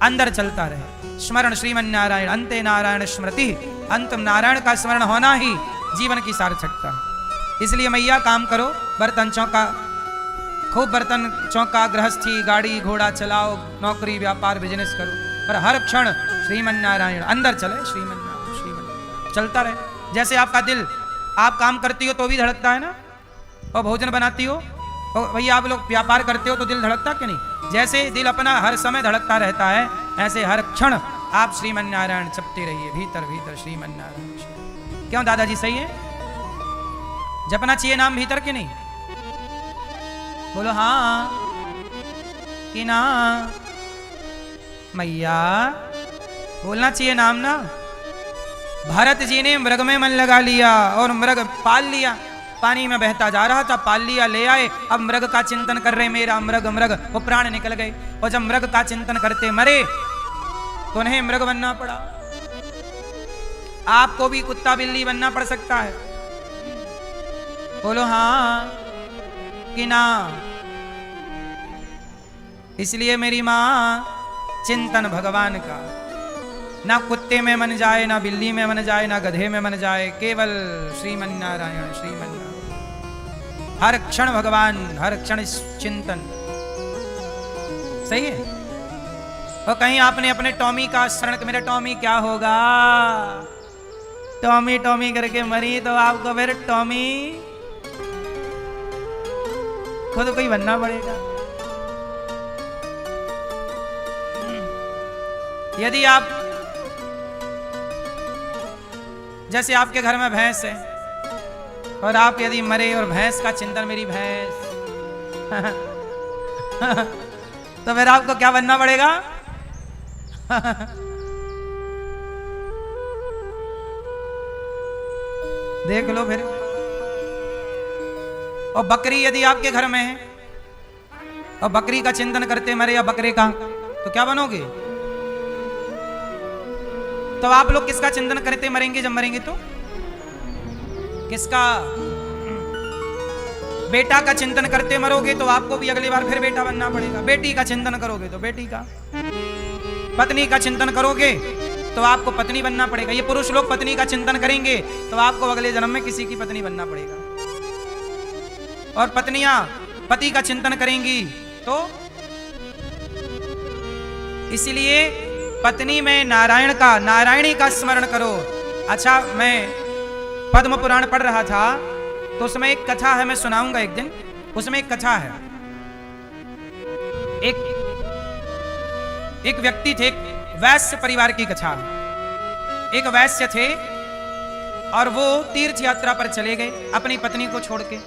अंदर चलता रहे, स्मरण श्रीमन्नारायण। अंते नारायण स्मृति, अंतम नारायण का स्मरण होना ही जीवन की सार्थकता है। इसलिए मैया काम करो, बर्तन चौका, खूब बर्तन चौका, गृहस्थी, गाड़ी घोड़ा चलाओ, नौकरी व्यापार बिजनेस करो, पर हर क्षण श्रीमन्नारायण अंदर चले। श्रीमन्नारायण श्रीमन्नारायण चलता रहे। जैसे आपका दिल, आप काम करती हो तो भी धड़कता है ना, और भोजन बनाती हो, और भैया आप लोग व्यापार करते हो तो दिल धड़कता कि नहीं? जैसे दिल अपना हर समय धड़कता रहता है, ऐसे हर क्षण आप श्रीमन्नारायण जपते रहिए, भीतर भीतर श्रीमन्नारायण। क्यों दादाजी सही है? जपना चाहिए नाम भीतर के नहीं? बोलो हाँ कि ना? मैया बोलना चाहिए नाम ना। भरत जी ने मृग में मन लगा लिया और मृग पाल लिया। पानी में बहता जा रहा था, पाल लिया, ले आए। अब मृग का चिंतन कर रहे, मेरा मृग मृग, वो प्राण निकल गए। और जब मृग का चिंतन करते मरे तो उन्हें मृग बनना पड़ा। आपको भी कुत्ता बिल्ली बनना पड़ सकता है। बोलो हाँ कि ना? इसलिए मेरी मां चिंतन भगवान का, ना कुत्ते में मन जाए, ना बिल्ली में मन जाए, ना गधे में मन जाए, केवल श्रीमन्नारायण श्रीमन्नारायण। हर क्षण भगवान, हर क्षण चिंतन। सही है? और कहीं आपने अपने टॉमी का शरण, मेरा टॉमी क्या होगा, टॉमी टॉमी करके मरी तो आपको फिर टॉमी खुद को ही बनना पड़ेगा। यदि आप, जैसे आपके घर में भैंस है और आप यदि मरे और भैंस का चिंतन, मेरी भैंस तो फिर आपको क्या बनना पड़ेगा? देख लो फिर। और बकरी यदि आपके घर में है और बकरी का चिंतन करते मरे या बकरे का, तो क्या बनोगे? तो आप लोग किसका चिंतन करते मरेंगे जब मरेंगे? तो किसका? बेटा का चिंतन करते मरोगे तो आपको भी अगली बार फिर बेटा बनना पड़ेगा। बेटी का चिंतन करोगे तो बेटी का। पत्नी का चिंतन करोगे तो आपको पत्नी बनना पड़ेगा। ये पुरुष लोग पत्नी का चिंतन करेंगे तो आपको अगले जन्म में किसी की पत्नी बनना पड़ेगा। और पत्नियां पति का चिंतन करेंगी तो इसलिए पत्नी में नारायण का, नारायणी का स्मरण करो। अच्छा, मैं पद्म पुराण पढ़ रहा था तो उसमें एक कथा है, मैं सुनाऊंगा एक दिन। उसमें एक कथा है, एक व्यक्ति थे, वैश्य परिवार की कथा है। एक वैश्य थे और वो तीर्थ यात्रा पर चले गए अपनी पत्नी को छोड़ के।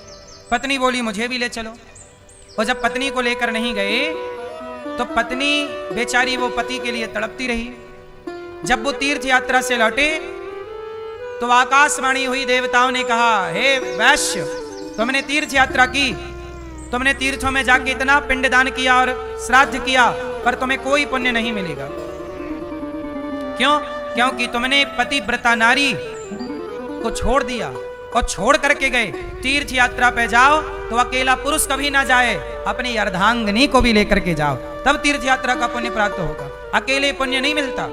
पत्नी बोली मुझे भी ले चलो। और जब पत्नी को लेकर नहीं गए तो पत्नी बेचारी वो पति के लिए तड़पती रही। जब वो तीर्थ यात्रा से लौटे तो आकाशवाणी हुई, देवताओं ने कहा, हे वैश्य, तुमने तीर्थ यात्रा की, तुमने तीर्थों में जाके इतना पिंडदान किया और श्राद्ध किया, पर तुम्हें कोई पुण्य नहीं मिलेगा। क्यों? क्योंकि तुमने पतिव्रता नारी को छोड़ दिया। और छोड़ करके गए। तीर्थ यात्रा पे जाओ तो अकेला पुरुष कभी ना जाए, अपनी अर्धांगिनी को भी लेकर के जाओ, तब तीर्थ यात्रा का पुण्य प्राप्त होगा। अकेले पुण्य नहीं मिलता।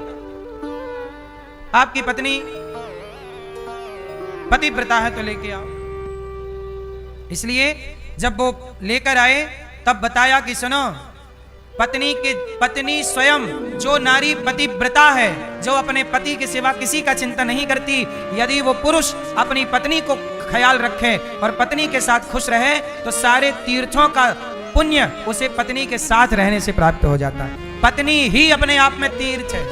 आपकी पत्नी पतिव्रता है तो लेके आओ। इसलिए जब वो लेकर आए तब बताया कि सुनो, पत्नी स्वयं जो नारी पतिव्रता है, जो अपने पति के सिवा किसी का चिंतन नहीं करती, यदि वो पुरुष अपनी पत्नी को ख्याल रखे और पत्नी के साथ खुश रहे तो सारे तीर्थों का पुण्य उसे पत्नी के साथ रहने से प्राप्त हो जाता है। पत्नी ही अपने आप में तीर्थ है।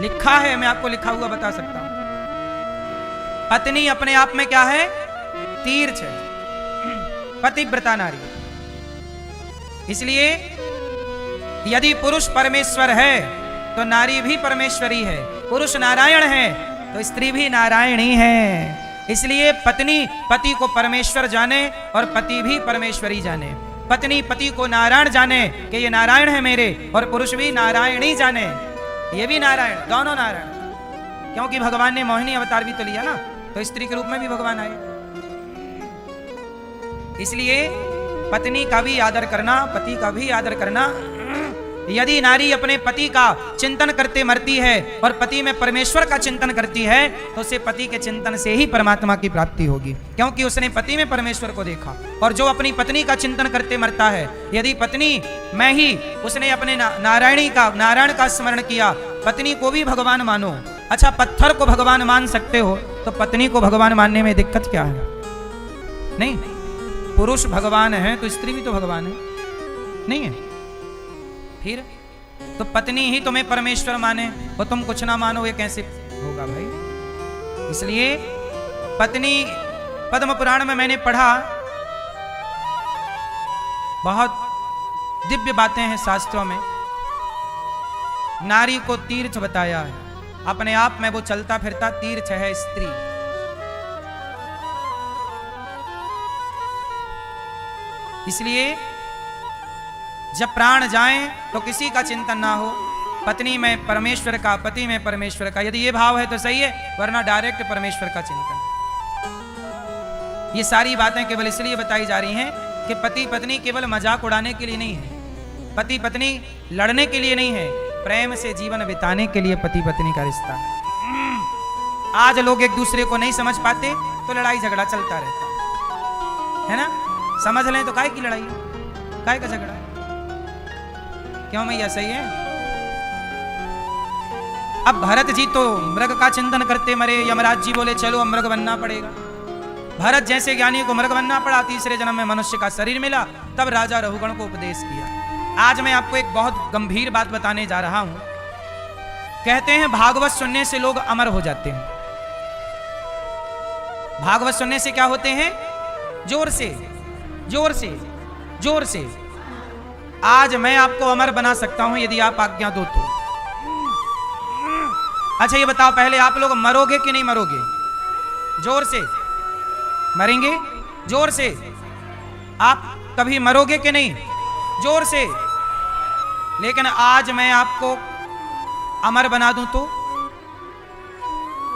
लिखा है, मैं आपको लिखा हुआ बता सकता हूं। पत्नी अपने आप में क्या है? तीर्थ है, पतिव्रता नारी। इसलिए यदि पुरुष परमेश्वर है तो नारी भी परमेश्वरी है। पुरुष नारायण है तो स्त्री भी नारायणी है। इसलिए पत्नी पति को परमेश्वर जाने और पति भी परमेश्वरी जाने। पत्नी पति को नारायण जाने कि ये नारायण है मेरे, और पुरुष भी नारायणी जाने, ये भी नारायण, दोनों नारायण। क्योंकि भगवान ने मोहिनी अवतार भी तो लिया ना, तो स्त्री के रूप में भी भगवान आए। इसलिए पत्नी का भी आदर करना, पति का भी आदर करना। यदि नारी अपने पति का चिंतन करते मरती है और पति में परमेश्वर का चिंतन करती है तो उसे पति के चिंतन से ही परमात्मा की प्राप्ति होगी, क्योंकि उसने पति में परमेश्वर को देखा। और जो अपनी पत्नी का चिंतन करते मरता है, यदि पत्नी मैं ही, उसने अपने नारायण का स्मरण किया, पत्नी को भी भगवान मानो। अच्छा, पत्थर को भगवान मान सकते हो तो पत्नी को भगवान मानने में दिक्कत क्या है? नहीं, पुरुष भगवान है तो स्त्री भी तो भगवान है, नहीं है? फिर तो पत्नी ही तुम्हें परमेश्वर माने और तुम कुछ ना मानो, ये कैसे होगा भाई? इसलिए पत्नी, पद्म पुराण में मैंने पढ़ा, बहुत दिव्य बातें हैं शास्त्रों में। नारी को तीर्थ बताया है, अपने आप में वो चलता फिरता तीर्थ है स्त्री। इसलिए जब प्राण जाएं तो किसी का चिंतन ना हो, पत्नी में परमेश्वर का, पति में परमेश्वर का। यदि ये भाव है तो सही है, वरना डायरेक्ट परमेश्वर का चिंतन। ये सारी बातें केवल इसलिए बताई जा रही हैं कि पति पत्नी केवल मजाक उड़ाने के लिए नहीं है, पति पत्नी लड़ने के लिए नहीं है, प्रेम से जीवन बिताने के लिए पति पत्नी का रिश्ता है। आज लोग एक दूसरे को नहीं समझ पाते तो लड़ाई झगड़ा चलता रहता है ना। समझ लें तो काहे की लड़ाई, काहे का झगड़ा? क्यों मैया, सही है? अब भरत जी तो मृग का चिंतन करते मरे, यमराज जी बोले चलो अब मृग बनना पड़ेगा। भरत जैसे ज्ञानी को मृग बनना पड़ा, तीसरे जन्म में मनुष्य का शरीर मिला, तब राजा रघुगण को उपदेश किया। आज मैं आपको एक बहुत गंभीर बात बताने जा रहा हूं। कहते हैं भागवत सुनने से लोग अमर हो जाते हैं। भागवत सुनने से क्या होते हैं? जोर से जोर से जोर से। आज मैं आपको अमर बना सकता हूं यदि आप आज्ञा दो तो। अच्छा ये बताओ, पहले आप लोग मरोगे कि नहीं मरोगे? जोर से। मरेंगे? जोर से। आप कभी मरोगे कि नहीं? जोर से। लेकिन आज मैं आपको अमर बना दूं तो?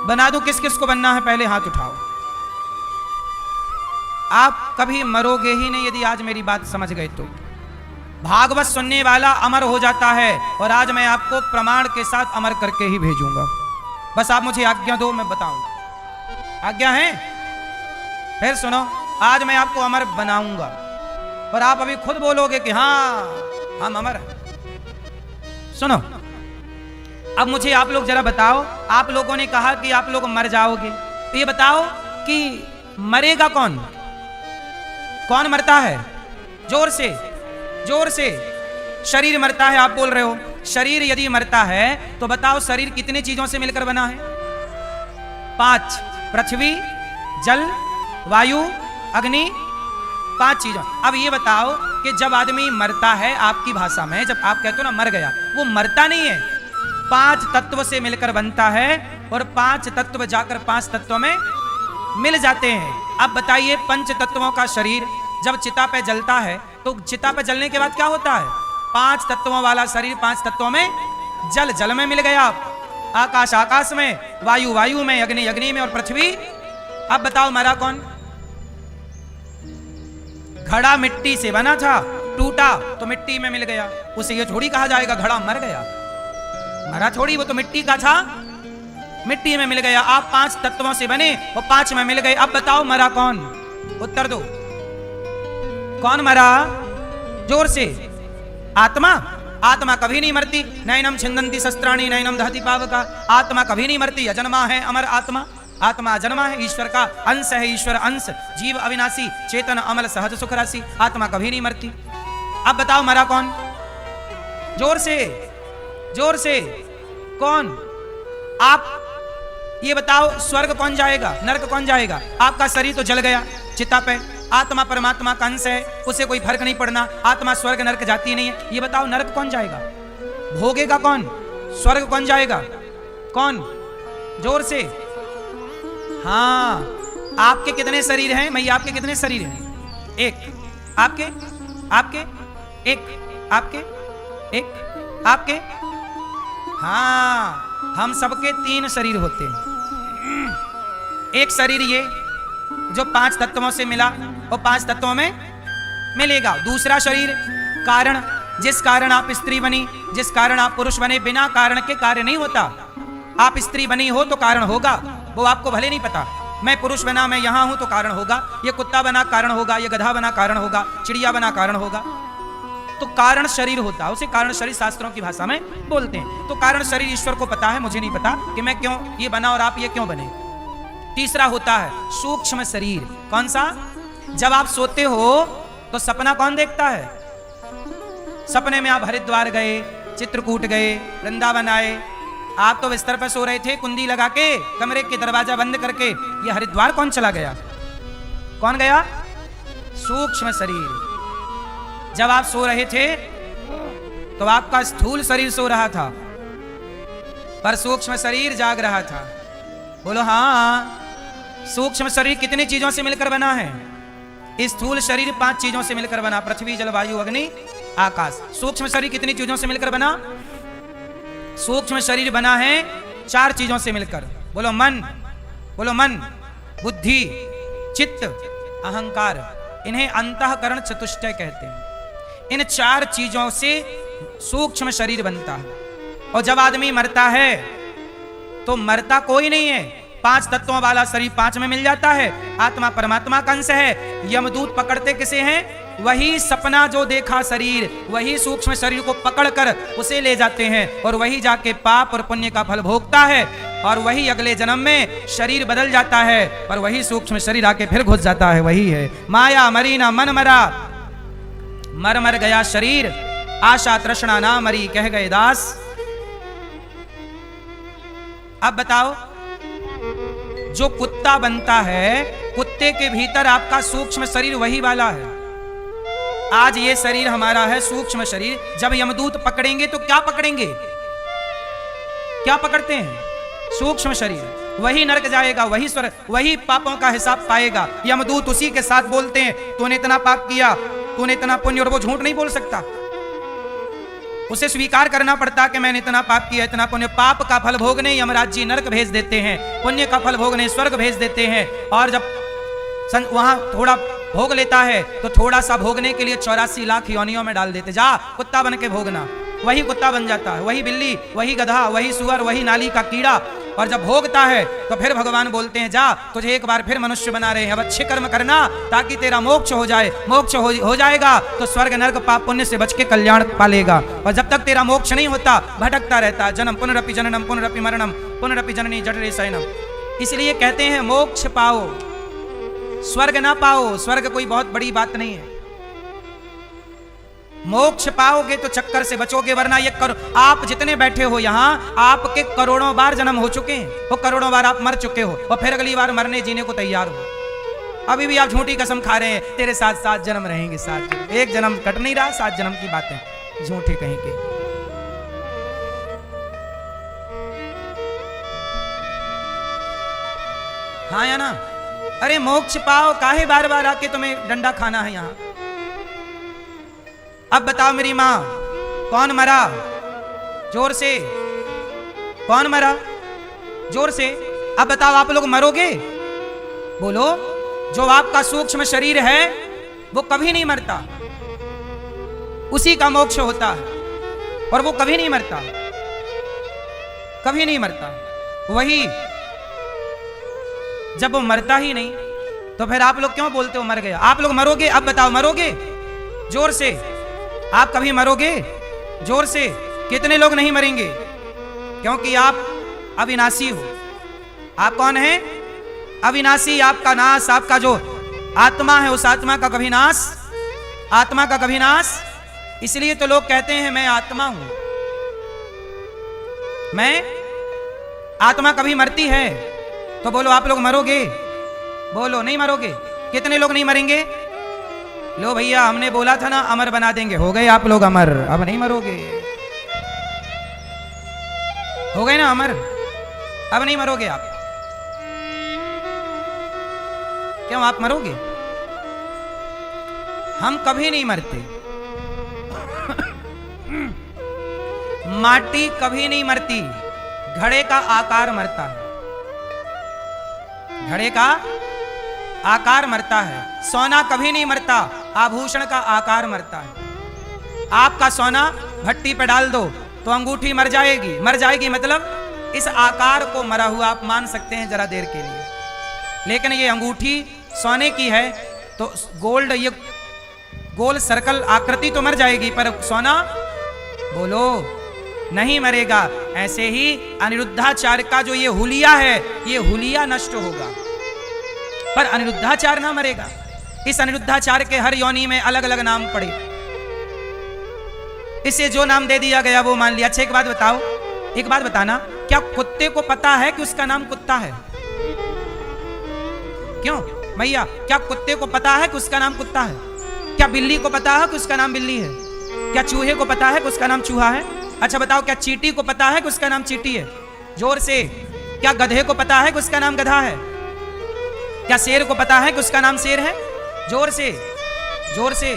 बना दूं? किस किस को बनना है पहले हाथ उठाओ। आप कभी मरोगे ही नहीं यदि आज मेरी बात समझ गए तो। भागवत सुनने वाला अमर हो जाता है, और आज मैं आपको प्रमाण के साथ अमर करके ही भेजूंगा। बस आप मुझे आज्ञा दो, मैं बताऊं। आज्ञा है? फिर सुनो, आज मैं आपको अमर बनाऊंगा, और आप अभी खुद बोलोगे कि हाँ हम अमर हैं। सुनो, अब मुझे आप लोग जरा बताओ, आप लोगों ने कहा कि आप लोग मर जाओगे, तो ये बताओ कि मरेगा कौन? कौन मरता है? जोर से जोर से। शरीर मरता है, आप बोल रहे हो। शरीर यदि मरता है तो बताओ शरीर कितनी चीजों से मिलकर बना है? 5। पृथ्वी, जल, वायु, अग्नि, 5 चीजों। अब ये बताओ कि जब आदमी मरता है, आपकी भाषा में जब आप कहते हो ना मर गया, वो मरता नहीं है, 5 तत्व से मिलकर बनता है, और 5 तत्व जाकर 5 तत्वों में मिल जाते हैं। अब बताइए, 5 तत्वों का शरीर जब चिता पे जलता है तो चिता पे जलने के बाद क्या होता है? 5 तत्वों वाला शरीर 5 तत्वों में, जल जल में मिल गया, आकाश आकाश में, वायु वायु में, अग्नि अग्नि में, और पृथ्वी। अब बताओ मरा कौन? घड़ा मिट्टी से बना था, टूटा तो मिट्टी में मिल गया, उसे ये थोड़ी कहा जाएगा घड़ा मर गया। मरा थोड़ी, वो तो मिट्टी का था, मिट्टी में मिल गया। आप 5 तत्वों से बने और 5 में मिल गए। अब बताओ मरा कौन? उत्तर दो, कौन मरा? जोर से। आत्मा? आत्मा कभी नहीं मरती। नैनम छिन्दन्ति शस्त्राणि नैनम दहति पावका। आत्मा कभी नहीं मरती, अजन्मा है अमर आत्मा। आत्मा अजन्मा है, ईश्वर का अंश है, ईश्वर अंश, जीव अविनाशी, चेतन अमल सहज सुख राशि। आत्मा कभी नहीं मरती। अब बताओ मरा कौन? जोर से जोर से। कौन? आप ये बताओ, स्वर्ग कौन जाएगा, नरक कौन जाएगा? आपका शरीर तो जल गया चिता पे, आत्मा परमात्मा का अंश है, उसे कोई फर्क नहीं पड़ना, आत्मा स्वर्ग नरक जाती नहीं है। ये बताओ नरक कौन जाएगा? भोगेगा कौन? स्वर्ग कौन जाएगा? कौन? जोर से। हाँ, आपके कितने शरीर हैं? मैं आपके कितने शरीर हैं? 1 आपके, आपके 1 आपके, 1 आपके। हाँ, हम सबके 3 शरीर होते हैं। एक शरीर ये जो 5 तत्वों से मिला और 5 तत्वों में मिलेगा। दूसरा शरीर कारण, जिस कारण आप स्त्री बनी, जिस कारण आप पुरुष बने, बिना कारण के कार्य नहीं होता। आप स्त्री बनी हो तो कारण होगा, वो आपको भले नहीं पता। मैं पुरुष बना, मैं यहां हूं तो कारण होगा। ये कुत्ता बना कारण होगा, ये गधा बना कारण होगा, चिड़िया बना कारण होगा। तो कारण शरीर होता है, उसे कारण शरीर शास्त्रों की भाषा में बोलते हैं। तो कारण शरीर ईश्वर को पता है, मुझे नहीं पता कि मैं क्यों ये बना और आप ये क्यों बने। तीसरा होता है सूक्ष्म शरीर। कौन सा? जब आप सोते हो तो सपना कौन देखता है? सपने में आप हरिद्वार गए, चित्रकूट गए, वृंदावन आए, आप तो बिस्तर पर सो रहे थे कुंडी लगा के, कमरे के दरवाजा बंद करके। ये हरिद्वार कौन चला गया? कौन गया? सूक्ष्म शरीर। जब आप सो रहे थे तो आपका स्थूल शरीर सो रहा था, पर सूक्ष्म शरीर जाग रहा था। बोलो हाँ। सूक्ष्म शरीर कितनी चीजों से मिलकर बना है? स्थूल शरीर 5 चीजों से मिलकर बना, पृथ्वी, जल, वायु, अग्नि, आकाश। सूक्ष्म शरीर कितनी चीजों से मिलकर बना? सूक्ष्म शरीर बना है 4 चीजों से मिलकर। बोलो मन, बोलो मन, बुद्धि, चित्त, अहंकार। इन्हें अंतःकरण चतुष्टय कहते हैं। इन 4 चीजों से सूक्ष्म शरीर बनता है। और जब आदमी मरता है तो मरता कोई नहीं है, 5 तत्वों वाला शरीर 5 में मिल जाता है। आत्मा परमात्मा का अंश है। यमदूत पकड़ते किसे हैं? वही सपना जो देखा शरीर, वही सूक्ष्म शरीर को पकड़कर उसे ले जाते हैं, और वही जाके पाप और पुण्य का फल भोगता है। और वही अगले जन्म में शरीर बदल जाता है, पर वही सूक्ष्म शरीर आके फिर घुस जाता है। वही है माया मरी ना मन मरा, मर मर गया शरीर, आशा तृष्णा ना मरी, कह गए दास। अब बताओ, जो कुत्ता बनता है, कुत्ते के भीतर आपका सूक्ष्म शरीर वही वाला है। आज ये शरीर हमारा है सूक्ष्म शरीर, जब यमदूत पकड़ेंगे तो क्या पकड़ेंगे? क्या पकड़ते हैं? सूक्ष्म शरीर। वही नरक जाएगा, वही स्वर्ग, वही पापों का हिसाब पाएगा। यमदूत उसी के साथ बोलते हैं, तूने इतना पाप किया, तूने इतना पुण्य, और वो झूठ नहीं बोल सकता, उसे स्वीकार करना पड़ता कि मैंने इतना पाप किया, इतना पुण्य। पाप का फल भोगने यमराज जी नरक भेज देते हैं, पुण्य का फल भोगने स्वर्ग भेज देते हैं। और जब वहां थोड़ा भोग लेता है तो थोड़ा सा भोगने के लिए 84 लाख योनियों में डाल देते, जा कुत्ता बन के भोगना। वही कुत्ता बन जाता है, वही बिल्ली, वही गधा, वही सुअर, वही नाली का कीड़ा। और जब भोगता है तो फिर भगवान बोलते हैं, जा तुझे एक बार फिर मनुष्य बना रहे हैं, अब अच्छे कर्म करना ताकि तेरा मोक्ष हो जाए। मोक्ष हो जाएगा तो स्वर्ग नरक पाप पुण्य से बच के कल्याण पालेगा। और जब तक तेरा मोक्ष नहीं होता भटकता रहता, जन्म पुनरपि जननम पुनरपि मरणम पुनरपि जननी जठरे शयनम। इसलिए कहते हैं मोक्ष पाओ, स्वर्ग ना पाओ। स्वर्ग कोई बहुत बड़ी बात नहीं है, मोक्ष पाओगे तो चक्कर से बचोगे, वरना ये आप जितने बैठे हो यहाँ, आपके करोड़ों बार जन्म हो चुके हैं, वो करोड़ों बार आप मर चुके हो और फिर अगली बार मरने जीने को तैयार हो। अभी भी आप झूठी कसम खा रहे हैं, तेरे साथ 7 जन्म रहेंगे, 7 जन्म। एक जन्म कट नहीं रहा, 7 जन्म की बातें झूठे कहीं के। हाँ या ना? अरे मोक्ष पाओ, काहे बार बार आके तुम्हें डंडा खाना है यहाँ? अब बताओ मेरी मां, कौन मरा? जोर से, कौन मरा? जोर से। अब बताओ, आप लोग मरोगे? बोलो। जो आपका सूक्ष्म शरीर है वो कभी नहीं मरता, उसी का मोक्ष होता है, और वो कभी नहीं मरता, कभी नहीं मरता। वही जब वो मरता ही नहीं तो फिर आप लोग क्यों बोलते हो मर गया? आप लोग मरोगे? अब बताओ, मरोगे? जोर से। आप कभी मरोगे? जोर से। कितने लोग नहीं मरेंगे? क्योंकि आप अविनाशी हो। आप कौन है? अविनाशी। आपका नाश, आपका जो आत्मा है, उस आत्मा का कभी नाश, आत्मा का कभी नाश। इसलिए तो लोग कहते हैं मैं आत्मा हूं, मैं आत्मा कभी मरती है? तो बोलो, आप लोग मरोगे? बोलो, नहीं मरोगे? कितने लोग नहीं मरेंगे? लो भैया, हमने बोला था ना अमर बना देंगे, हो गए आप लोग अमर, अब नहीं मरोगे। हो गए ना अमर, अब नहीं मरोगे आप। क्यों आप मरोगे? हम कभी नहीं मरते। माटी कभी नहीं मरती, घड़े का आकार मरता है, घड़े का आकार मरता है। सोना कभी नहीं मरता, आभूषण का आकार मरता है। आपका सोना भट्टी पे डाल दो तो अंगूठी मर जाएगी, मर जाएगी मतलब इस आकार को मरा हुआ आप मान सकते हैं जरा देर के लिए। लेकिन ये अंगूठी सोने की है तो गोल्ड, ये गोल सर्कल आकृति तो मर जाएगी, पर सोना बोलो नहीं मरेगा। ऐसे ही अनिरुद्धाचार्य का जो ये हुलिया है, ये हुलिया नष्ट होगा, पर अनिरुद्धाचार्य ना मरेगा। इस अनिरुद्धाचार्य के हर योनि में अलग अलग नाम पड़े, इसे जो नाम दे दिया गया वो मान लिया। अच्छा एक बात बताओ, एक बात बताना, क्या कुत्ते को पता है कि उसका नाम कुत्ता है? क्यों भैया, क्या कुत्ते को पता है कि उसका नाम कुत्ता है? क्या बिल्ली को पता है कि उसका नाम बिल्ली है? क्या चूहे को पता है कि उसका नाम चूहा है? अच्छा बताओ, क्या चींटी को पता है कि उसका नाम चींटी है? जोर से। क्या गधे को पता है कि उसका नाम गधा है? क्या शेर को पता है कि उसका नाम शेर है? जोर से, जोर से।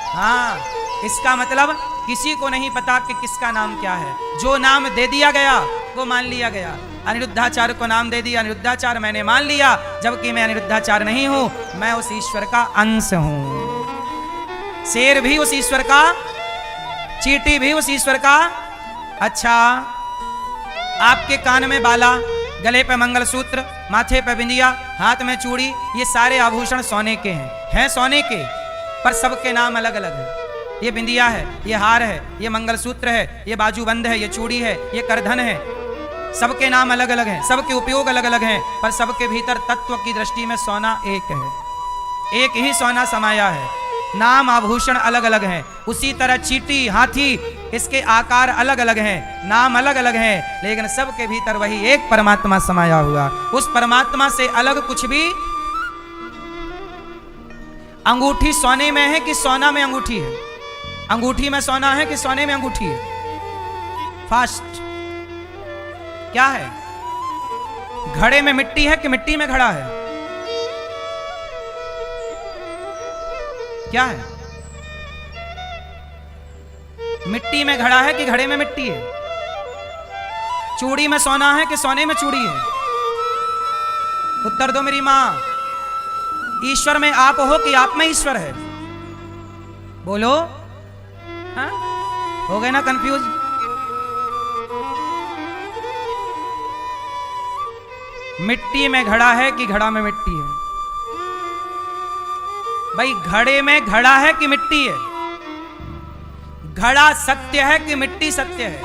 हाँ, इसका मतलब किसी को नहीं पता कि किसका नाम क्या है। जो नाम दे दिया गया वो मान लिया गया। अनिरुद्धाचार्य को नाम दे दिया, अनिरुद्धाचार्य मैंने मान लिया, जबकि मैं अनिरुद्धाचार्य नहीं हूं, मैं उस ईश्वर का अंश हूं। शेर भी उस ईश्वर का, चींटी भी उस ईश्वर का। अच्छा, आपके कान में बाला, गले पे मंगलसूत्र, माथे पे बिंदिया, हाथ में चूड़ी, ये सारे आभूषण सोने के हैं सोने के, पर सबके नाम अलग अलग हैं। ये बिंदिया है, ये हार है, ये मंगलसूत्र है, ये बाजूबंद है, ये चूड़ी है, ये करधन है, सबके नाम अलग अलग हैं, सबके उपयोग अलग अलग हैं, पर सबके भीतर तत्व की दृष्टि में सोना एक है, एक ही सोना समाया है। नाम आभूषण अलग अलग हैं। उसी तरह चींटी, हाथी, इसके आकार अलग अलग हैं, नाम अलग अलग हैं, लेकिन सबके भीतर वही एक परमात्मा समाया हुआ। उस परमात्मा से अलग कुछ भी। अंगूठी सोने में है कि सोना में अंगूठी है? अंगूठी में सोना है कि सोने में अंगूठी है? फास्ट क्या है? घड़े में मिट्टी है कि मिट्टी में घड़ा है? क्या है? मिट्टी में घड़ा है कि घड़े में मिट्टी है? चूड़ी में सोना है कि सोने में चूड़ी है? उत्तर दो मेरी मां। ईश्वर में आप हो कि आप में ईश्वर है? बोलो। हाँ? हो गए ना कंफ्यूज? मिट्टी में घड़ा है कि घड़ा में मिट्टी है? भाई घड़े में घड़ा है कि मिट्टी है? घड़ा सत्य है कि मिट्टी सत्य है?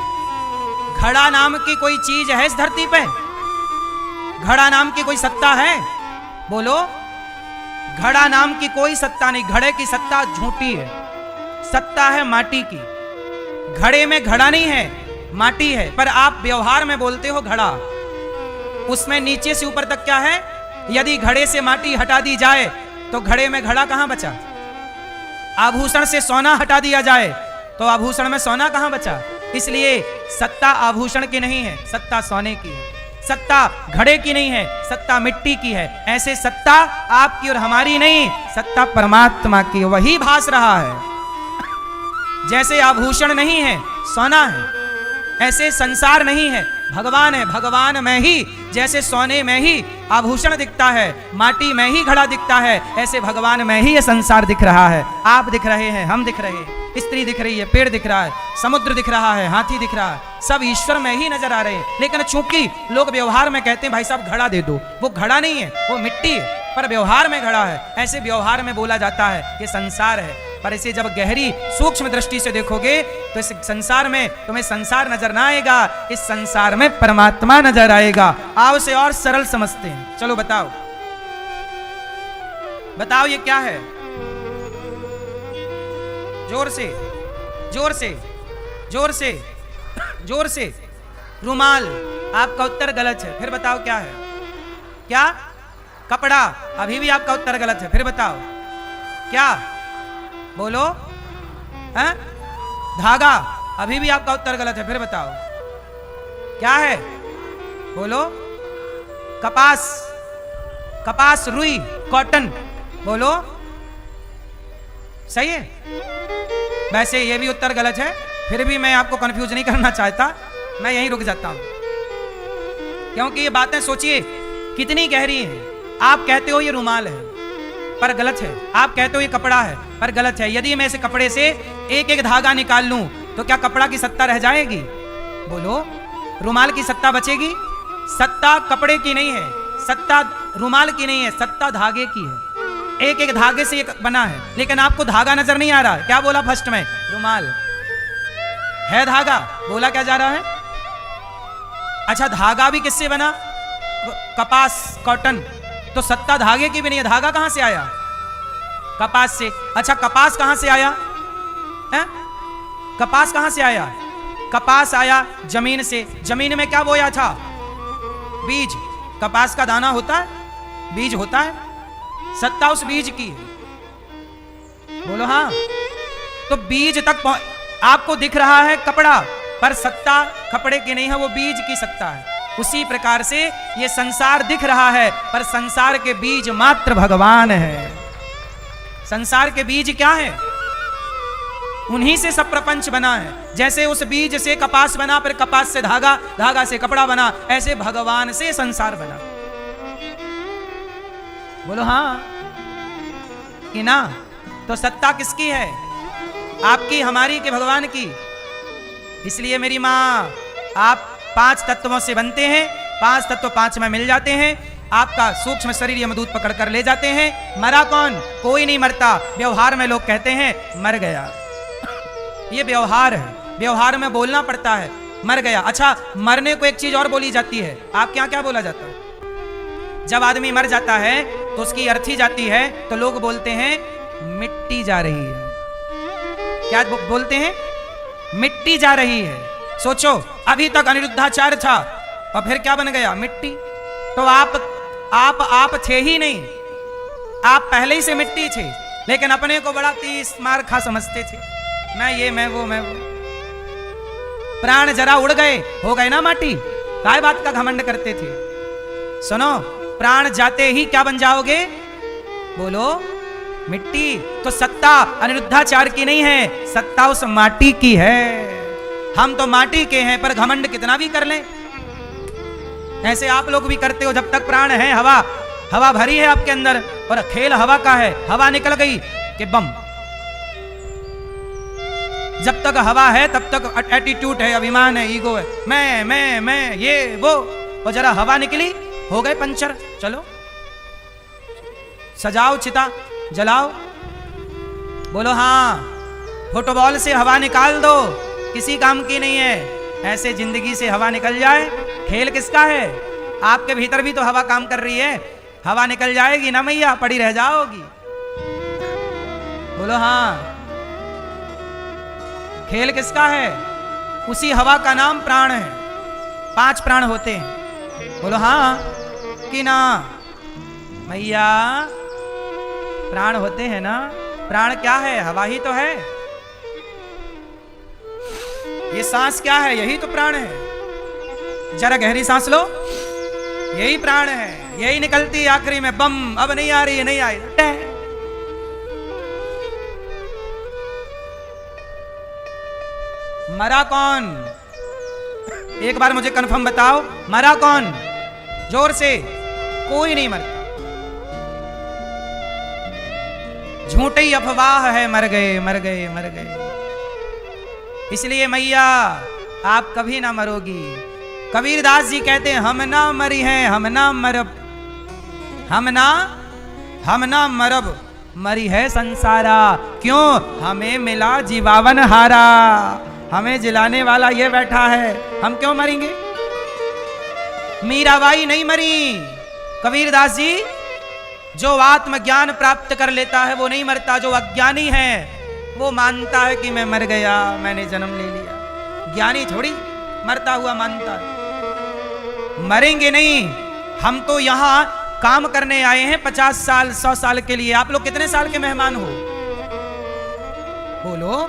घड़ा नाम की कोई चीज है इस धरती पे? घड़ा नाम की कोई सत्ता है? बोलो। घड़ा नाम की कोई सत्ता नहीं। घड़े की सत्ता झूठी है, सत्ता है माटी की। घड़े में घड़ा नहीं है, माटी है। पर आप व्यवहार में बोलते हो घड़ा, उसमें नीचे से ऊपर तक क्या है? यदि घड़े से माटी हटा दी जाए तो घड़े में घड़ा कहां बचा? आभूषण से सोना हटा दिया जाए तो आभूषण में सोना कहां बचा? इसलिए सत्ता आभूषण की नहीं है, सत्ता सोने की है। सत्ता घड़े की नहीं है, सत्ता मिट्टी की है। ऐसे सत्ता आपकी और हमारी नहीं, सत्ता परमात्मा की, वही भास रहा है। जैसे आभूषण नहीं है, सोना है, ऐसे संसार नहीं है, भगवान है। भगवान में ही जैसे सोने में ही आभूषण दिखता है, माटी में ही घड़ा दिखता है, ऐसे भगवान में ही ये संसार दिख रहा है। आप दिख रहे हैं, हम दिख रहे हैं, स्त्री दिख रही है, पेड़ दिख रहा है, समुद्र दिख रहा है, हाथी दिख रहा है, सब ईश्वर में ही नजर आ रहे हैं। लेकिन चूंकि लोग व्यवहार में कहते हैं भाई साहब घड़ा दे दो, वो घड़ा नहीं है, वो मिट्टी है, पर व्यवहार में घड़ा है। ऐसे व्यवहार में बोला जाता है ये संसार है, पर इसे जब गहरी सूक्ष्म दृष्टि से देखोगे तो इस संसार में तुम्हें संसार नजर ना आएगा, इस संसार में परमात्मा नजर आएगा। आओ से और सरल समझते हैं। चलो बताओ, बताओ ये क्या है? जोर से, जोर से, जोर से, जोर से। रुमाल। आपका उत्तर गलत है, फिर बताओ क्या है? क्या? कपड़ा। अभी भी आपका उत्तर गलत है, फिर बताओ क्या? बोलो। हैं? धागा। अभी भी आपका उत्तर गलत है, फिर बताओ क्या है? बोलो। कपास। कपास, रुई, कॉटन। बोलो। सही है? वैसे ये भी उत्तर गलत है, फिर भी मैं आपको कंफ्यूज नहीं करना चाहता, मैं यहीं रुक जाता हूं, क्योंकि ये बातें सोचिए कितनी गहरी हैं। आप कहते हो ये रुमाल है, पर गलत है। आप कहते हो ये कपड़ा है, पर गलत है। यदि मैं इस कपड़े से एक एक धागा निकाल लूं तो क्या कपड़ा की सत्ता रह जाएगी? बोलो। रुमाल की सत्ता बचेगी? सत्ता कपड़े की नहीं है, सत्ता रुमाल की नहीं है, सत्ता धागे की है। एक एक धागे से ये बना है, लेकिन आपको धागा नजर नहीं आ रहा। क्या बोला फर्स्ट में? रुमाल है धागा, बोला क्या जा रहा है? अच्छा, धागा भी किससे बना? कपास, कॉटन। तो सत्ता धागे की भी नहीं है, धागा कहां से आया? कपास से। अच्छा, कपास कहां से आया है? कपास कहां से आया? कपास आया जमीन से। जमीन में क्या बोया था? बीज। कपास का दाना होता है, बीज होता है, सत्ता उस बीज की है। बोलो हाँ। तो बीज तक आपको दिख रहा है कपड़ा, पर सत्ता कपड़े की नहीं है, वो बीज की सत्ता है। उसी प्रकार से ये संसार दिख रहा है, पर संसार के बीज मात्र भगवान है। संसार के बीज क्या है? उन्हीं से सब प्रपंच बना है। जैसे उस बीज से कपास बना, फिर कपास से धागा, धागा से कपड़ा बना, ऐसे भगवान से संसार बना। बोलो हाँ कि ना? तो सत्ता किसकी है? आपकी, हमारी, कि भगवान की? इसलिए मेरी मां, आप 5 तत्वों से बनते हैं, 5 तत्व 5 में मिल जाते हैं। आपका सूक्ष्म शरीर यमदूत पकड़ कर ले जाते हैं। मरा कौन? कोई नहीं मरता। व्यवहार में लोग कहते हैं मर गया, ये व्यवहार है, व्यवहार में बोलना पड़ता है। मर गया। अच्छा, मरने को एक चीज और बोली जाती है, आप क्या क्या बोला जाता है? जब आदमी मर जाता है तो उसकी अर्थी जाती है, तो लोग बोलते हैं मिट्टी जा रही है। क्या बोलते हैं? मिट्टी जा रही है। सोचो, अभी तक अनिरुद्धाचार्य था और फिर क्या बन गया? मिट्टी। तो आप थे ही नहीं, आप पहले ही से मिट्टी थे, लेकिन अपने को बड़ा तीस मार खा समझते थे, मैं ये मैं वो। प्राण जरा उड़ गए, हो गए ना माटी, काय बात का घमंड करते थे? सुनो, प्राण जाते ही क्या बन जाओगे? बोलो, मिट्टी। तो सत्ता अनिरुद्धाचार्य की नहीं है, सत्ता उस माटी की है। हम तो माटी के हैं, पर घमंड कितना भी कर लें। ऐसे आप लोग भी करते हो, जब तक प्राण है, हवा भरी है आपके अंदर, और खेल हवा का है, हवा निकल गई कि बम। जब तक हवा है तब तक एटीट्यूड है, अभिमान है, ईगो है, मैं ये वो, और जरा हवा निकली, हो गए पंचर। चलो सजाओ, चिता जलाओ, बोलो हाँ, फुटबॉल से हवा निकाल दो, किसी काम की नहीं है। ऐसे जिंदगी से हवा निकल जाए, खेल किसका है? आपके भीतर भी तो हवा काम कर रही है, हवा निकल जाएगी ना मैया, पड़ी रह जाओगी। बोलो हाँ, खेल किसका है? उसी हवा का नाम प्राण है। 5 प्राण होते हैं, बोलो हाँ कि ना मैया? प्राण होते हैं ना? प्राण क्या है? हवा ही तो है। ये सांस क्या है? यही तो प्राण है। जरा गहरी सांस लो, यही प्राण है, यही निकलती आखिरी में बम। अब नहीं आ रही है, नहीं आई। मरा कौन? एक बार मुझे कंफर्म बताओ, मरा कौन? जोर से। कोई नहीं मरता, झूठी अफवाह है, मर गए मर गए मर गए। इसलिए मैया आप कभी ना मरोगी। कबीरदास जी कहते हैं, हम ना मरी हैं, हम ना मरब, हम ना मरब, मरी है संसारा। क्यों? हमें मिला जीवावन हारा, हमें जिलाने वाला ये बैठा है, हम क्यों मरेंगे? मीराबाई नहीं मरी। कबीरदास जी, जो आत्मज्ञान प्राप्त कर लेता है वो नहीं मरता। जो अज्ञानी है वो मानता है कि मैं मर गया, मैंने जन्म ले लिया। ज्ञानी थोड़ी मरता हुआ मानता है। मरेंगे नहीं, हम तो यहां काम करने आए हैं 50 साल 100 साल के लिए। आप लोग कितने साल के मेहमान हो? बोलो।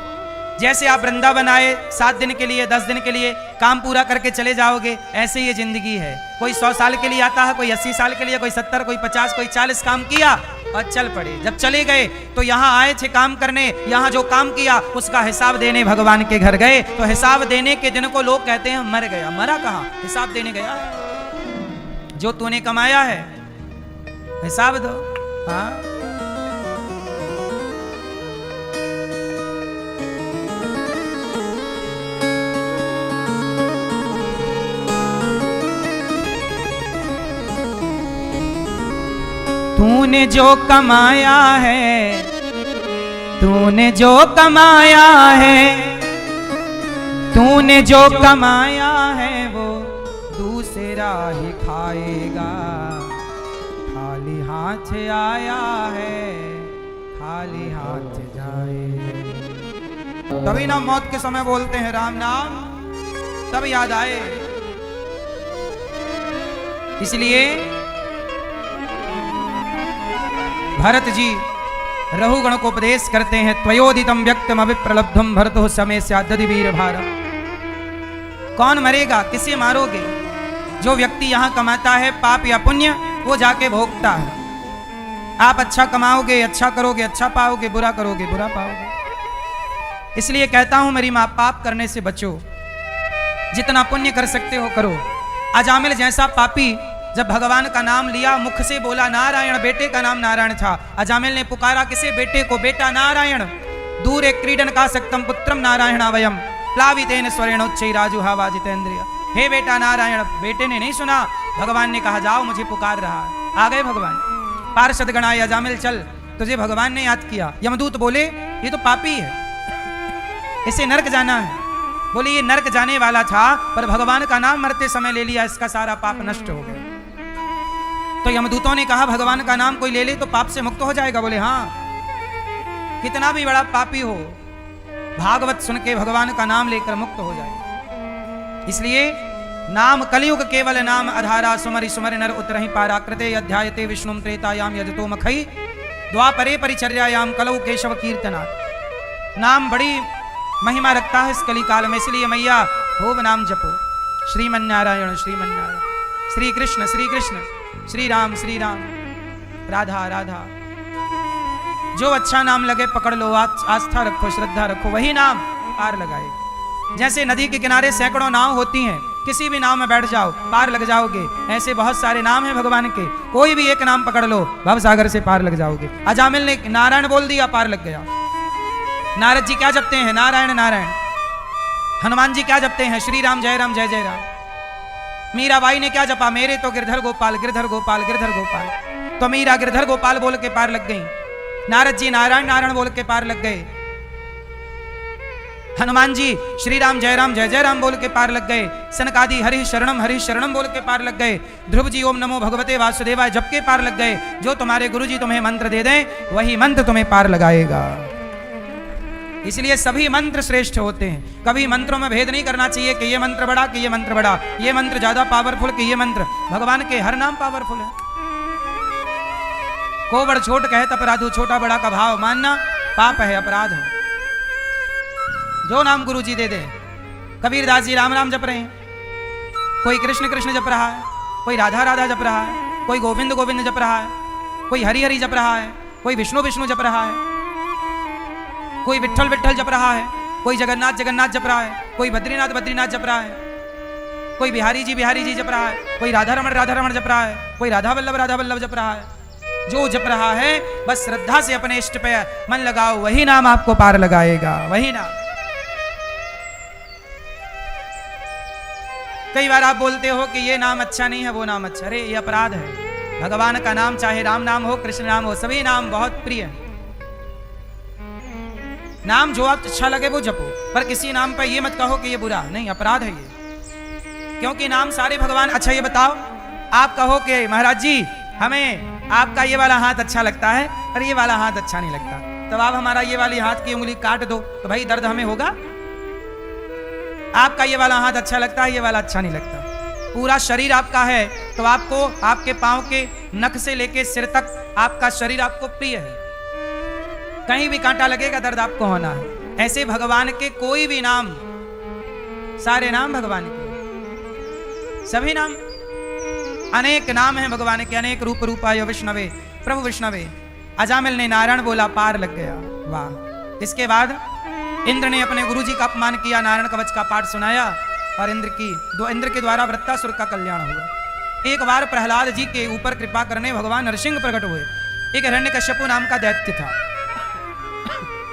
जैसे आप वृंदावन आए 7 दिन के लिए, 10 दिन के लिए, काम पूरा करके चले जाओगे, ऐसे ये जिंदगी है। कोई 100 साल के लिए आता है, कोई 80 साल के लिए, कोई 70, कोई 50, कोई 40 काम किया और चल पड़े। जब चले गए तो यहाँ आए थे काम करने, यहाँ जो काम किया उसका हिसाब देने भगवान के घर गए। तो हिसाब देने के दिन को लोग कहते हैं मर गया। मरा कहाँ? हिसाब देने गया है। जो तूने कमाया है हिसाब दो। हाँ, तूने जो कमाया है, तूने जो कमाया है, तूने जो कमाया है वो दूसरा ही खाएगा। खाली हाथ आया है, खाली हाथ जाए। तभी ना मौत के समय बोलते हैं राम नाम, तब याद आए। इसलिए भरत जी रहुगण को उपदेश करते हैं, त्वयोदितम व्यक्तम अभिप्रलब्धम भरतो समय स्यादधि वीर भार। कौन मरेगा? किसे मारोगे? जो व्यक्ति यहां कमाता है पाप या पुण्य, वो जाके भोगता है। आप अच्छा कमाओगे, अच्छा करोगे, अच्छा पाओगे, बुरा करोगे, बुरा पाओगे। इसलिए कहता हूं मेरी मां, पाप करने से बचो, जितना पुण्य कर सकते हो करो। अजामिल जैसा पापी जब भगवान का नाम लिया, मुख से बोला नारायण, बेटे का नाम नारायण था। अजामिल ने पुकारा किसे? बेटे को, बेटा नारायण। दूर एक क्रीडन का सक्तम पुत्रम नारायणावयम प्लावितेन स्वरेणोच्चै राजुहावा जितेंद्रिय। हे बेटा नारायण। बेटे ने नहीं सुना, भगवान ने कहा जाओ, मुझे पुकार रहा है। आ गए भगवान। पार्षद गणाए, अजामिल चल, तुझे भगवान ने याद किया। यमदूत बोले ये तो पापी है, इसे नरक जाना है। बोले ये नरक जाने वाला था, पर भगवान का नाम मरते समय ले लिया, इसका सारा पाप नष्ट हो गया। तो यमदूतों ने कहा भगवान का नाम कोई ले ले तो पाप से मुक्त हो जाएगा। बोले हाँ, कितना भी बड़ा पापी हो, भागवत सुन के भगवान का नाम लेकर मुक्त हो जाए। इसलिए नाम कलियुग केवल नाम आधारा, सुमरि सुमरि नर उतरहि पारा, कृते अध्यायते विष्णुम त्रेतायाम यजतो मखई, द्वापरे परिचर्यायाम कलौ केशव कीर्तनात्। नाम बड़ी महिमा रखता है इस कली काल में, इसलिए मैया खूब नाम जपो। श्रीमन नारायण श्रीमन नारायण, श्री कृष्ण श्री कृष्ण, श्री राम राधा राधा। जो अच्छा नाम लगे पकड़ लो, आस्था रखो, श्रद्धा रखो, वही नाम पार लगाए। जैसे नदी के किनारे सैकड़ों नाव होती हैं, किसी भी नाव में बैठ जाओ पार लग जाओगे, ऐसे बहुत सारे नाम हैं भगवान के, कोई भी एक नाम पकड़ लो भव सागर से पार लग जाओगे। अजामिल ने नारायण बोल दिया, पार लग गया। नारद जी क्या जपते हैं? नारायण नारायण। हनुमान जी क्या जपते हैं? श्री राम जय राम जय जय राम। मीराबाई ने क्या जपा? मेरे तो गिरधर गोपाल गिरधर गोपाल गिरधर गोपाल। तो मीरा गिरधर गोपाल बोल के पार लग गई। नारद जी नारायण नारायण बोल के पार लग गए। हनुमान जी श्री राम जय राम बोल के पार लग गए। सनकादि हरि शरणम बोल के पार लग गए। ध्रुव जी ओम नमो भगवते वासुदेवाय जप के पार लग गए। जो तुम्हारे गुरु जी तुम्हें मंत्र दे दें वही मंत्र तुम्हें पार लगाएगा। इसलिए सभी मंत्र श्रेष्ठ होते हैं। कभी मंत्रों में भेद नहीं करना चाहिए कि ये मंत्र बड़ा कि ये मंत्र बड़ा, ये मंत्र ज्यादा पावरफुल कि ये मंत्र। भगवान के हर नाम पावरफुल है। को बड़ छोट कहत अपराधु, छोटा बड़ा का भाव मानना पाप है, अपराध है। जो नाम गुरु जी दे दे। कबीरदास जी राम राम जप रहे हैं, कोई कृष्ण कृष्ण जप रहा है, कोई राधा राधा जप रहा है, कोई गोविंद गोविंद जप रहा है, कोई हरि हरि जप रहा है, कोई विष्णु विष्णु जप रहा है, कोई विठ्ठल विठ्ठल जप रहा है, कोई जगन्नाथ जगन्नाथ जप रहा है, कोई बद्रीनाथ बद्रीनाथ जप रहा है, कोई बिहारी जी जप रहा है, कोई राधा रमण जप रहा है, कोई राधा वल्लभ जप रहा है। जो जप रहा है बस श्रद्धा से अपने इष्ट पे मन लगाओ, वही नाम आपको पार लगाएगा, वही नाम। कई बार आप बोलते हो कि ये नाम अच्छा नहीं है, वो नाम अच्छा। अरे ये अपराध है। भगवान का नाम चाहे राम नाम हो कृष्ण नाम हो, सभी नाम बहुत प्रिय है। नाम जो आप अच्छा लगे वो जपो, पर किसी नाम पर ये मत कहो कि ये बुरा नहीं, अपराध है ये। क्योंकि नाम सारे भगवान। अच्छा ये बताओ, आप कहो कि महाराज जी हमें आपका ये वाला हाथ अच्छा लगता है और ये वाला हाथ अच्छा नहीं लगता, तब आप हमारा ये वाली हाथ की उंगली काट दो तो भाई दर्द हमें होगा। आपका ये वाला हाथ अच्छा लगता है, ये वाला अच्छा नहीं लगता। पूरा शरीर आपका है तो आपको आपके पांव के नख से लेके सिर तक आपका शरीर आपको प्रिय है। कहीं भी कांटा लगेगा दर्द आपको होना है। ऐसे भगवान के कोई भी नाम, सारे नाम भगवान के, सभी नाम, अनेक नाम हैं भगवान के, अनेक रूप रूपाय विष्णवे प्रभु विष्णवे। अजामिल ने नारायण बोला, पार लग गया। वाह। इसके बाद इंद्र ने अपने गुरु जी का अपमान किया, नारायण कवच का पाठ सुनाया और इंद्र के द्वारा वृत्तासुर का कल्याण हुआ। एक बार प्रहलाद जी के ऊपर कृपा करने भगवान नरसिंह प्रकट हुए। एक हिरण्यकश्यपु नाम का दैत्य था,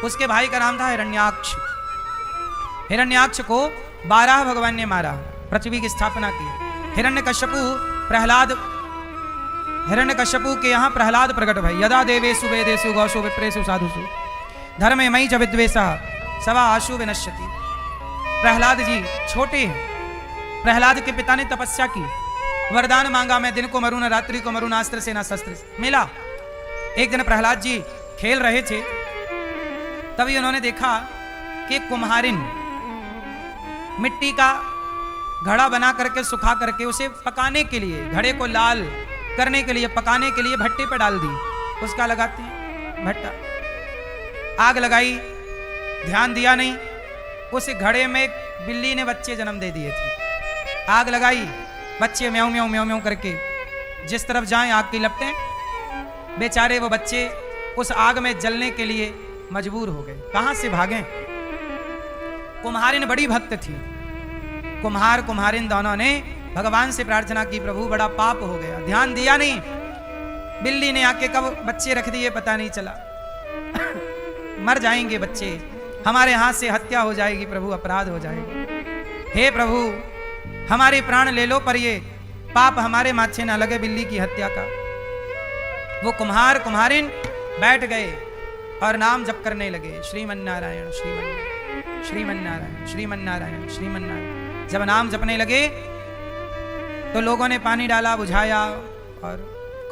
उसके भाई का नाम था हिरण्याक्ष। हिरण्याक्ष को 12 भगवान ने मारा, पृथ्वी की स्थापना की। हिरण्यकश्यपु के यहाँ प्रहलाद प्रकट भई। यदा देवेषु वेदेषु गौषु विप्रेषु साधुषु धर्मे मयि च विद्वेषः सवा आशु विनश्यति। प्रहलाद जी छोटे हैं। प्रहलाद के पिता ने तपस्या की, वरदान मांगा, मैं दिन को मरूं न रात्रि को मरूं, न अस्त्र से न शस्त्र से। मिला। एक दिन प्रहलाद जी खेल रहे थे, तभी उन्होंने देखा कि कुम्हारिन मिट्टी का घड़ा बना करके सुखा करके उसे पकाने के लिए, घड़े को लाल करने के लिए, पकाने के लिए भट्टे पर डाल दी। उसका लगाते हैं भट्टा। आग लगाई, ध्यान दिया नहीं, उस घड़े में बिल्ली ने बच्चे जन्म दे दिए थे। आग लगाई, बच्चे म्याऊं म्याऊं म्याऊं म्याऊं करके जिस तरफ जाएं आग की लपटें, बेचारे वो बच्चे उस आग में जलने के लिए मजबूर हो गए। कहां से भागें? कुम्हारिन बड़ी भक्त थी। कुम्हार कुम्हारिन दोनों ने भगवान से प्रार्थना की, प्रभु बड़ा पाप हो गया, ध्यान दिया नहीं, बिल्ली ने आके कब बच्चे रख दिए पता नहीं चला। मर जाएंगे बच्चे, हमारे हाथ से हत्या हो जाएगी, प्रभु अपराध हो जाएगा। हे प्रभु हमारे प्राण ले लो, पर ये पाप हमारे माथे ना लगे बिल्ली की हत्या का। वो कुम्हार कुम्हारिन बैठ गए और नाम जप करने लगे, श्रीमन नारायण श्रीमन नारायण। श्रीमन्नारायण श्रीमन्नारायण श्रीमन्नारायण। जब नाम जपने लगे तो लोगों ने पानी डाला, बुझाया और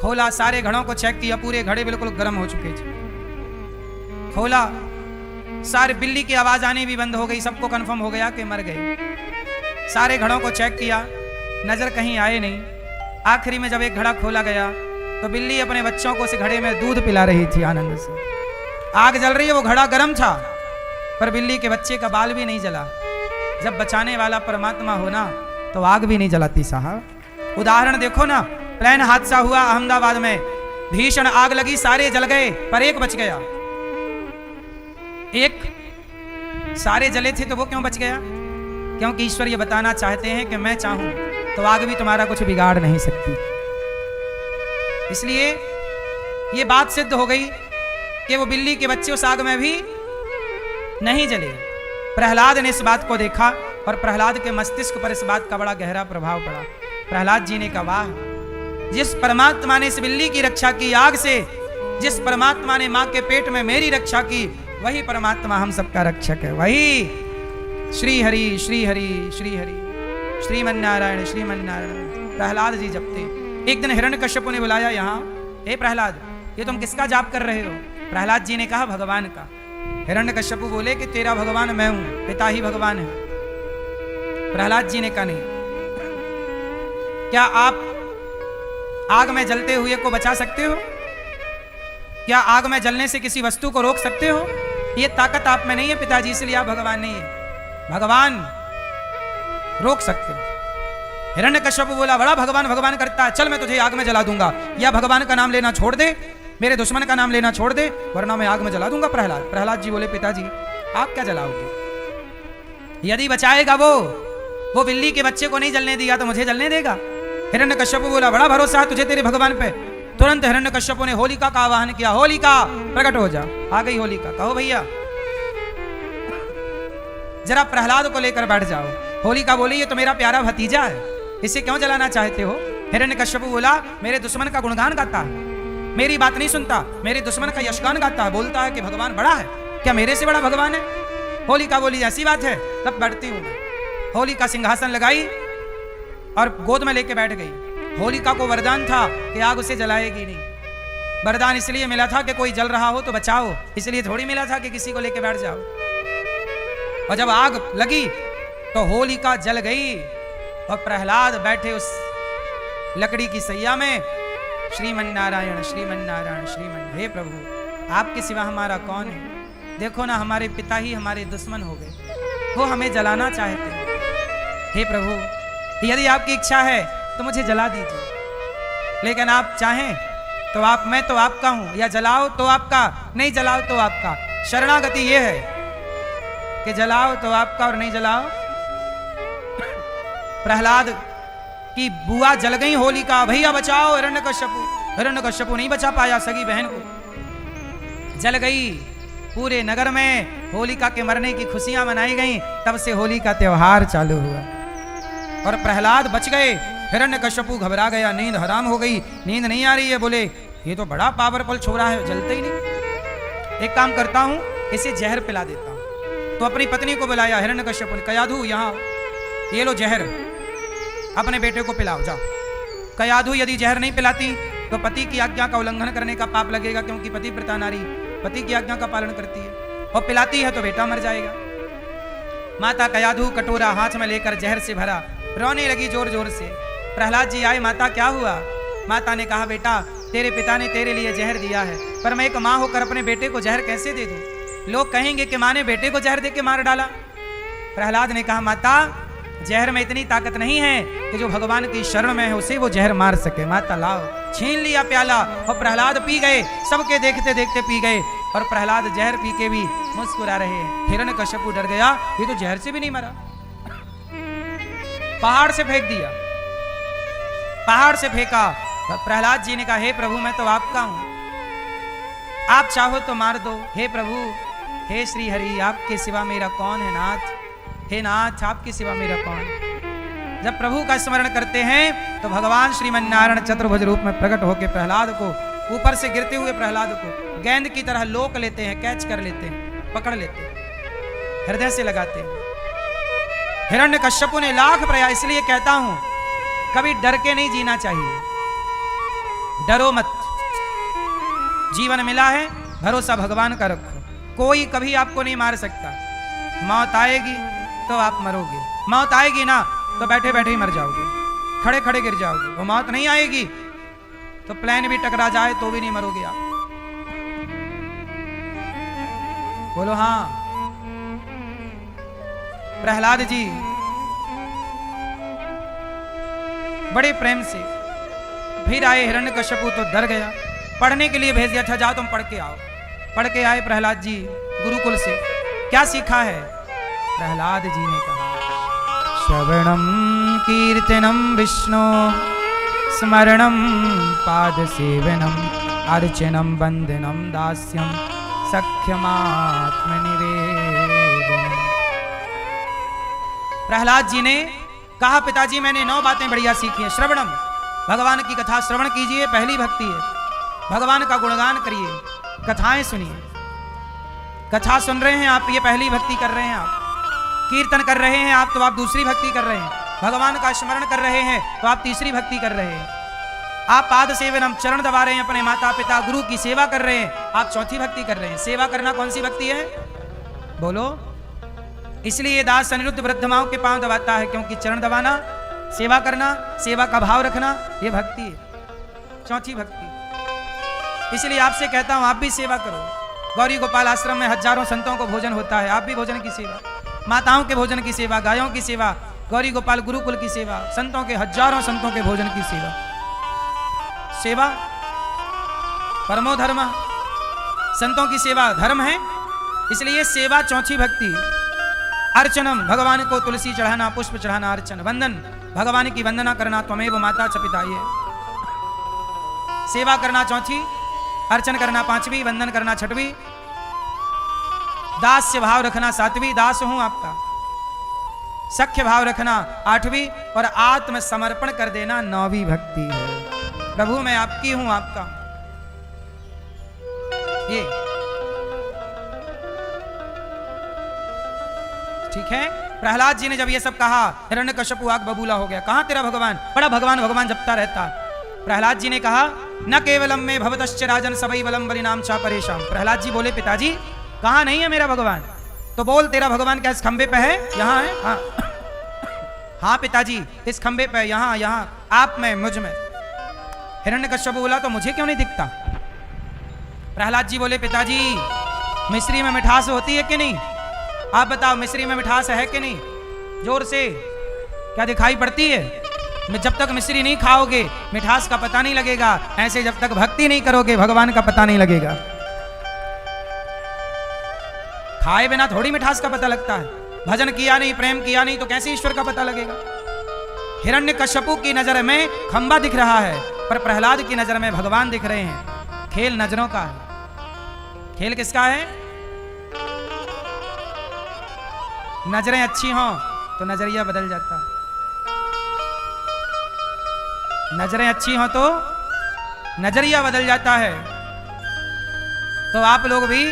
खोला, सारे घड़ों को चेक किया, पूरे घड़े बिल्कुल गर्म हो चुके थे। खोला, सारे बिल्ली की आवाज आनी भी बंद हो गई, सबको कंफर्म हो गया कि मर गए। सारे घड़ों को चेक किया, नजर कहीं आए नहीं। आखिरी में जब एक घड़ा खोला गया तो बिल्ली अपने बच्चों को उस घड़े में दूध पिला रही थी आनंद से। आग जल रही है, वो घड़ा गर्म था, पर बिल्ली के बच्चे का बाल भी नहीं जला। जब बचाने वाला परमात्मा हो ना तो आग भी नहीं जलाती साहब। उदाहरण देखो ना, प्लेन हादसा हुआ अहमदाबाद में, भीषण आग लगी, सारे जल गए पर एक बच गया। एक, सारे जले थे तो वो क्यों बच गया? क्योंकि ईश्वर ये बताना चाहते हैं कि मैं चाहूं तो आग भी तुम्हारा कुछ बिगाड़ नहीं सकती। इसलिए ये बात सिद्ध हो गई कि वो बिल्ली के बच्चे उस आग में भी नहीं जले। प्रहलाद ने इस बात को देखा और प्रहलाद के मस्तिष्क पर इस बात का बड़ा गहरा प्रभाव पड़ा। प्रहलाद जी ने कहा, वाह, जिस परमात्मा ने इस बिल्ली की रक्षा की आग से, जिस परमात्मा ने मां के पेट में मेरी रक्षा की, वही परमात्मा हम सबका रक्षक है। वही श्री हरि श्री हरि श्री हरि श्रीमन्नारायण श्रीमन्नारायण। प्रहलाद जी जपते। एक दिन हिरण्यकश्यप ने बुलाया, यहाँ, हे प्रहलाद, ये तुम किसका जाप कर रहे हो? प्रहलाद जी ने कहा, भगवान का। हिरण्यकश्यप बोले कि तेरा भगवान मैं हूं, पिता ही भगवान है। प्रहलाद जी ने कहा, नहीं, क्या आप आग में जलते हुए को बचा सकते हो? क्या आग में जलने से किसी वस्तु को रोक सकते हो? ये ताकत आप में नहीं है पिताजी, इसलिए आप भगवान नहीं है। भगवान रोक सकते हो। हिरण्यकश्यप बोला, बड़ा भगवान भगवान करता है, चल मैं तुझे आग में जला दूंगा, या भगवान का नाम लेना छोड़ दे, मेरे दुश्मन का नाम लेना छोड़ दे, वरना मैं आग में जला दूंगा। प्रहलाद जी बोले, पिताजी आप क्या जलाओगे? यदि बचाएगा वो बिल्ली के बच्चे को नहीं जलने दिया तो मुझे जलने देगा? हिरण्यकश्यप बोला, बड़ा भरोसा है तुझे तेरे भगवान पे। तुरंत हिरण्यकश्यप ने होलिका का आवाहन किया, होलिका प्रकट हो जा। आ गई होलिका। कहो भैया जरा प्रहलाद को लेकर बैठ जाओ। होलिका बोली, ये तो मेरा प्यारा भतीजा है, इसे क्यों जलाना चाहते हो? हिरण्यकश्यप बोला, मेरे दुश्मन का गुणगान गाता है, मेरी बात नहीं सुनता, मेरे दुश्मन का यशगान गाता है, बोलता है कि भगवान बड़ा है, क्या मेरे से बड़ा भगवान है? होलिका बोली, ऐसी बात है, तब बैठती हूं। होलिका सिंहासन लगाई और गोद में लेके बैठ गई। होलिका को वरदान था कि आग उसे जलाएगी नहीं। वरदान इसलिए मिला था कि कोई जल रहा हो तो बचाओ, इसलिए थोड़ी मिला था कि किसी को लेके बैठ जाओ। और जब आग लगी तो होलिका जल गई और प्रहलाद बैठे उस लकड़ी की सैया में। श्रीमन्नारायण श्रीमन्नारायण श्रीमन। हे प्रभु, आपके सिवा हमारा कौन है? देखो ना, हमारे पिता ही हमारे दुश्मन हो गए, वो हमें जलाना चाहते हैं। हे प्रभु, यदि आपकी इच्छा है तो मुझे जला दीजिए, लेकिन आप चाहें तो मैं तो आपका हूं, या जलाओ तो आपका, नहीं जलाओ तो आपका। शरणागति ये है कि जलाओ तो आपका और नहीं जलाओ। प्रहलाद की बुआ जल गई होलिका, भैया बचाओ हिरण्यकश्यप। हिरण्यकश्यप नहीं बचा पाया सगी बहन को, जल गई। पूरे नगर में होलिका के मरने की खुशियां मनाई गईं। तब से होली का त्योहार चालू हुआ और प्रहलाद बच गए। हिरण्यकश्यप घबरा गया, नींद हराम हो गई, नींद नहीं आ रही है। बोले, ये तो बड़ा पावरफुल छोरा है, जलते ही नहीं। एक काम करता हूं, इसे जहर पिला देता हूं। तो अपनी पत्नी को बुलाया हिरण्यकश्यप ने, कयाधु यहाँ, ये लो जहर, अपने बेटे को पिलाओ जाओ। कयाधु यदि जहर नहीं पिलाती तो पति की आज्ञा का उल्लंघन करने का पाप लगेगा, क्योंकि पतिव्रता नारी पति की आज्ञा का पालन करती है, और पिलाती है तो बेटा मर जाएगा। माता कयाधु कटोरा हाथ में लेकर जहर से भरा, रोने लगी जोर जोर से। प्रहलाद जी आए, माता क्या हुआ? माता ने कहा, बेटा तेरे पिता ने तेरे लिए जहर दिया है, पर मैं एक माँ होकर अपने बेटे को जहर कैसे दे दूं? लोग कहेंगे कि माँ ने बेटे को जहर दे के मार डाला। प्रहलाद ने कहा, माता जहर में इतनी ताकत नहीं है कि जो भगवान की शरण में है उसे वो जहर मार सके। माता लाओ। छीन लिया प्याला और प्रहलाद पी गए, सबके देखते देखते पी गए, और प्रहलाद जहर पी के भी मुस्कुरा रहे हैं। हिरण्यकश्यप डर गया, ये तो जहर से भी नहीं मरा। पहाड़ से फेंक दिया, पहाड़ से फेंका। प्रहलाद जी ने कहा, हे प्रभु मैं तो आपका हूं, आप चाहो तो मार दो। हे प्रभु, हे श्री हरि, आपके सिवा मेरा कौन है नाथ? हे नाथ, आपके सिवा मेरा कौन? जब प्रभु का स्मरण करते हैं तो भगवान श्रीमन्नारायण चतुर्भुज रूप में प्रकट होकर प्रहलाद को, ऊपर से गिरते हुए प्रहलाद को गेंद की तरह लोक लेते हैं, कैच कर लेते हैं, पकड़ लेते हैं। हृदय से लगाते हैं। हिरण्यकश्यपु ने लाख प्रयास, इसलिए कहता हूं कभी डर के नहीं जीना चाहिए। डरो मत, जीवन मिला है, भरोसा भगवान का रखो। कोई कभी आपको नहीं मार सकता। मौत आएगी तो आप मरोगे, मौत आएगी ना तो बैठे बैठे ही मर जाओगे, खड़े खड़े गिर जाओगे। वो मौत नहीं आएगी तो प्लेन भी टकरा जाए तो भी नहीं मरोगे आप। बोलो हाँ। प्रहलाद जी बड़े प्रेम से फिर आए। हिरण्यकश्यपु तो डर गया, पढ़ने के लिए भेज दिया था, जाओ तुम पढ़ के आओ। पढ़ के आए प्रहलाद जी गुरुकुल से। क्या सीखा है? प्रहलाद जी ने कहा, श्रवणम कीर्तनम विष्णु स्मरणम पाद सेवनम अर्चनम वंदनम दास्यम सख्यमात्मनिवेदनम। प्रहलाद जी ने कहा, पिताजी मैंने 9 बातें बढ़िया सीखी हैं। श्रवणम, भगवान की कथा श्रवण कीजिए, पहली भक्ति है। भगवान का गुणगान करिए, कथाएं सुनिए। कथा सुन रहे हैं आप, ये पहली भक्ति कर रहे हैं आप। कीर्तन कर रहे हैं आप, तो आप दूसरी भक्ति कर रहे हैं। भगवान का स्मरण कर रहे हैं तो आप तीसरी भक्ति कर रहे हैं। आप पाद सेवनम, चरण दबा रहे हैं, अपने माता पिता गुरु की सेवा कर रहे हैं, आप चौथी भक्ति कर रहे हैं। सेवा करना कौन सी भक्ति है? बोलो। इसलिए दास अनिरुद्ध वृद्धमाओं के पांव दबाता है, क्योंकि चरण दबाना, सेवा करना, सेवा का भाव रखना, ये भक्ति है, चौथी भक्ति। इसलिए आपसे कहता हूं आप भी सेवा करो। गौरी गोपाल आश्रम में हजारों संतों को भोजन होता है, आप भी भोजन की सेवा, माताओं के भोजन की सेवा, गायों की सेवा, गौरी गोपाल गुरुकुल की सेवा, संतों के हजारों संतों के भोजन की सेवा। सेवा परमो धर्म, संतों की सेवा धर्म है, इसलिए सेवा चौथी भक्ति। अर्चनम, भगवान को तुलसी चढ़ाना, पुष्प चढ़ाना, अर्चन। वंदन, भगवान की वंदना करना, त्वमेव माता च पिता, ये सेवा करना चौथी, अर्चन करना पांचवी, वंदन करना छठवीं, दास्य भाव रखना सातवीं, दास हूं आपका, सख्य भाव रखना आठवीं, और आत्म समर्पण कर देना नौवीं भक्ति है। प्रभु मैं आपकी हूं, आपका। ये ठीक है। प्रहलाद जी ने जब ये सब कहा, हिरण्यकश्यपु आग बबूला हो गया। कहां तेरा भगवान? बड़ा भगवान भगवान जपता रहता। प्रहलाद जी ने कहा, न केवलम में भवतश्च राजन सबई बलम बलिनाम चा परेशान। प्रहलाद जी बोले, पिताजी कहां नहीं है मेरा भगवान? तो बोल, तेरा भगवान क्या इस खंबे पे है? यहाँ है? हाँ हाँ पिताजी, इस खंबे पे, यहाँ यहाँ, आप में, मुझ में। हिरण्यकश्यपु बोला, तो मुझे क्यों नहीं दिखता? प्रहलाद जी बोले, पिताजी मिश्री में मिठास होती है कि नहीं? आप बताओ, मिश्री में मिठास है कि नहीं? जोर से, क्या दिखाई पड़ती है? जब तक मिश्री नहीं खाओगे मिठास का पता नहीं लगेगा, ऐसे जब तक भक्ति नहीं करोगे भगवान का पता नहीं लगेगा। खाए बिना थोड़ी मिठास का पता लगता है। भजन किया नहीं, प्रेम किया नहीं, तो कैसे ईश्वर का पता लगेगा? हिरण्यकश्यपु की नजर में खंबा दिख रहा है, पर प्रहलाद की नजर में भगवान दिख रहे हैं। खेल नजरों का है। खेल किसका है? नजरें अच्छी हों तो नजरिया बदल जाता है, नजरें अच्छी हों तो नजरिया बदल जाता है। तो आप लोग भी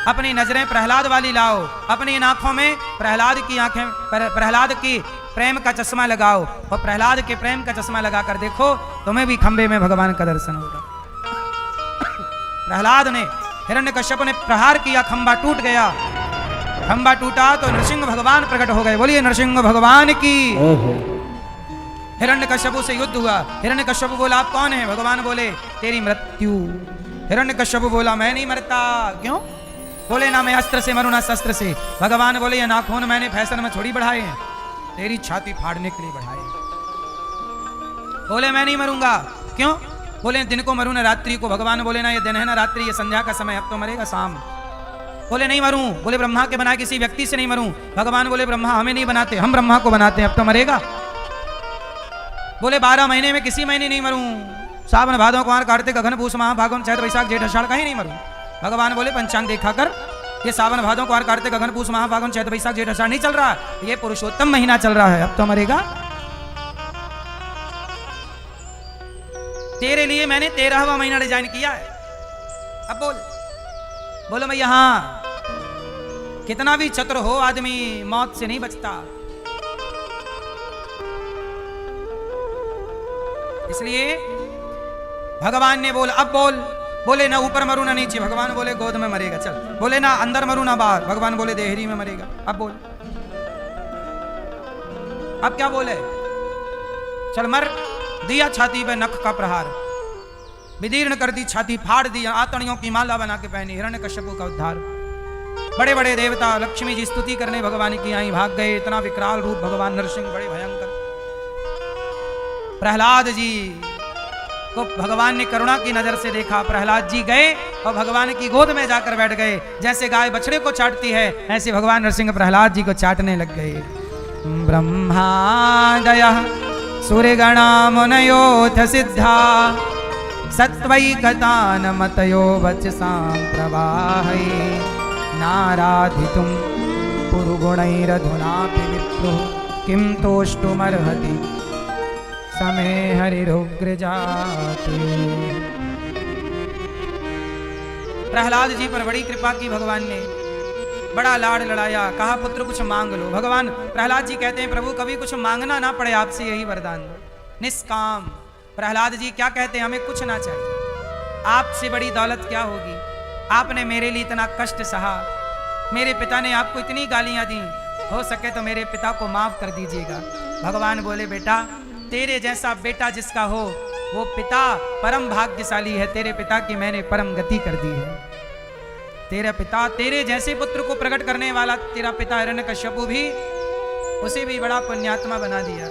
अपनी नजरें प्रहलाद वाली लाओ, अपनी इन आंखों में प्रहलाद की आंखें, प्रहलाद की प्रेम का चश्मा लगाओ, और प्रहलाद के प्रेम का चश्मा लगाकर देखो, तुम्हें भी खंबे में भगवान का दर्शन होगा। प्रहलाद ने, हिरण्यकश्यप ने प्रहार किया, खंबा टूट गया। खंबा टूटा तो नरसिंह भगवान प्रकट हो गए। बोलिए नरसिंह भगवान की। हिरण्यकश्यप से युद्ध हुआ। हिरण्यकश्यप बोला, आप कौन है? भगवान बोले, तेरी मृत्यु। हिरण्यकश्यप बोला, मैं नहीं मरता। क्यों? बोले, ना मैं अस्त्र से मरूं ना शस्त्र से। भगवान बोले, ये नाखून मैंने फैशन में थोड़ी बढ़ाए हैं, तेरी छाती फाड़ने के लिए बढ़ाए। बोले, मैं नहीं मरूंगा। क्यों? बोले, दिन को मरूं ना रात्रि को। भगवान बोले, ना ये दिन है ना रात्रि, ये संध्या का समय, अब तो मरेगा शाम। बोले, नहीं मरूं। बोले, ब्रह्मा के बनाए किसी व्यक्ति से नहीं मरूं। भगवान बोले, ब्रह्मा हमें नहीं बनाते, हम ब्रह्मा को बनाते हैं, अब तो मरेगा। बोले, 12 महीने में किसी महीने नहीं मरूं। सावन भादों कुंवर कार्तिक अघन पूस माह फागुन चैत्र वैशाख जेठ आषाढ़ कहीं नहीं मरूं। भगवान बोले, पंचांग देखा कर, ये सावन भादों कुंवर कार्तिक अघन पूस माह फागुन चैत्र वैशाख जेठ आषाढ़ नहीं चल रहा, ये पुरुषोत्तम महीना चल रहा है, अब तो मरेगा। तेरे लिए मैंने 13वां महीना डिजाइन किया है। अब बोल, बोलो मैं यहां। कितना भी चतुर हो आदमी मौत से नहीं बचता। इसलिए भगवान ने बोला, अब बोले ना ऊपर मरू ना नीचे, भगवान बोले गोद में मरेगा चल, बोले ना अंदर मरू ना बाहर, भगवान बोले देहरी में मरेगा। अब बोल, अब क्या बोले, चल मर। दिया छाती पे नख का प्रहार, विदीर्ण कर दी छाती, फाड़ दी, आतड़ियों की माला बना के पहनी, हिरण्यकश्यप का उद्धार। बड़े बड़े देवता लक्ष्मी जी स्तुति करने भगवान की आई भाग गए। इतना विकराल रूप भगवान नरसिंह, बड़े भयंकर। प्रहलाद जी को भगवान ने करुणा की नजर से देखा। प्रहलाद जी गए और भगवान की गोद में जाकर बैठ गए। जैसे गाय बछड़े को चाटती है, ऐसे भगवान नरसिंह प्रहलाद जी को चाटने लग गए। ब्रह्मादयः सूर्यगणा मुनयोऽथ सिद्धा सत्त्वैकतानमतयो वचसां प्रवाहै नाराधितुं पुरुगुणैरधुनापि विप्रुः किं तोष्टुमर्हति समे हरिरुग्रजाति। प्रहलाद जी पर बड़ी कृपा की भगवान ने, बड़ा लाड़ लड़ाया, कहा पुत्र कुछ मांग लो। भगवान प्रहलाद जी कहते हैं प्रभु कभी कुछ मांगना ना पड़े, आपसे यही वरदान दो। निष्काम प्रहलाद जी क्या कहते हैं, हमें कुछ ना चाहिए, आपसे बड़ी दौलत क्या होगी। आपने मेरे लिए इतना कष्ट सहा, मेरे पिता ने आपको इतनी गालियां दी, हो सके तो मेरे पिता को माफ कर दीजिएगा। भगवान बोले बेटा तेरे जैसा बेटा जिसका हो वो पिता परम भाग्यशाली है। तेरे पिता की मैंने परम गति कर दी है। तेरा पिता, तेरे जैसे पुत्र को प्रकट करने वाला तेरा पिता हिरण्यकश्यप भी, उसे भी बड़ा पुण्यात्मा बना दिया।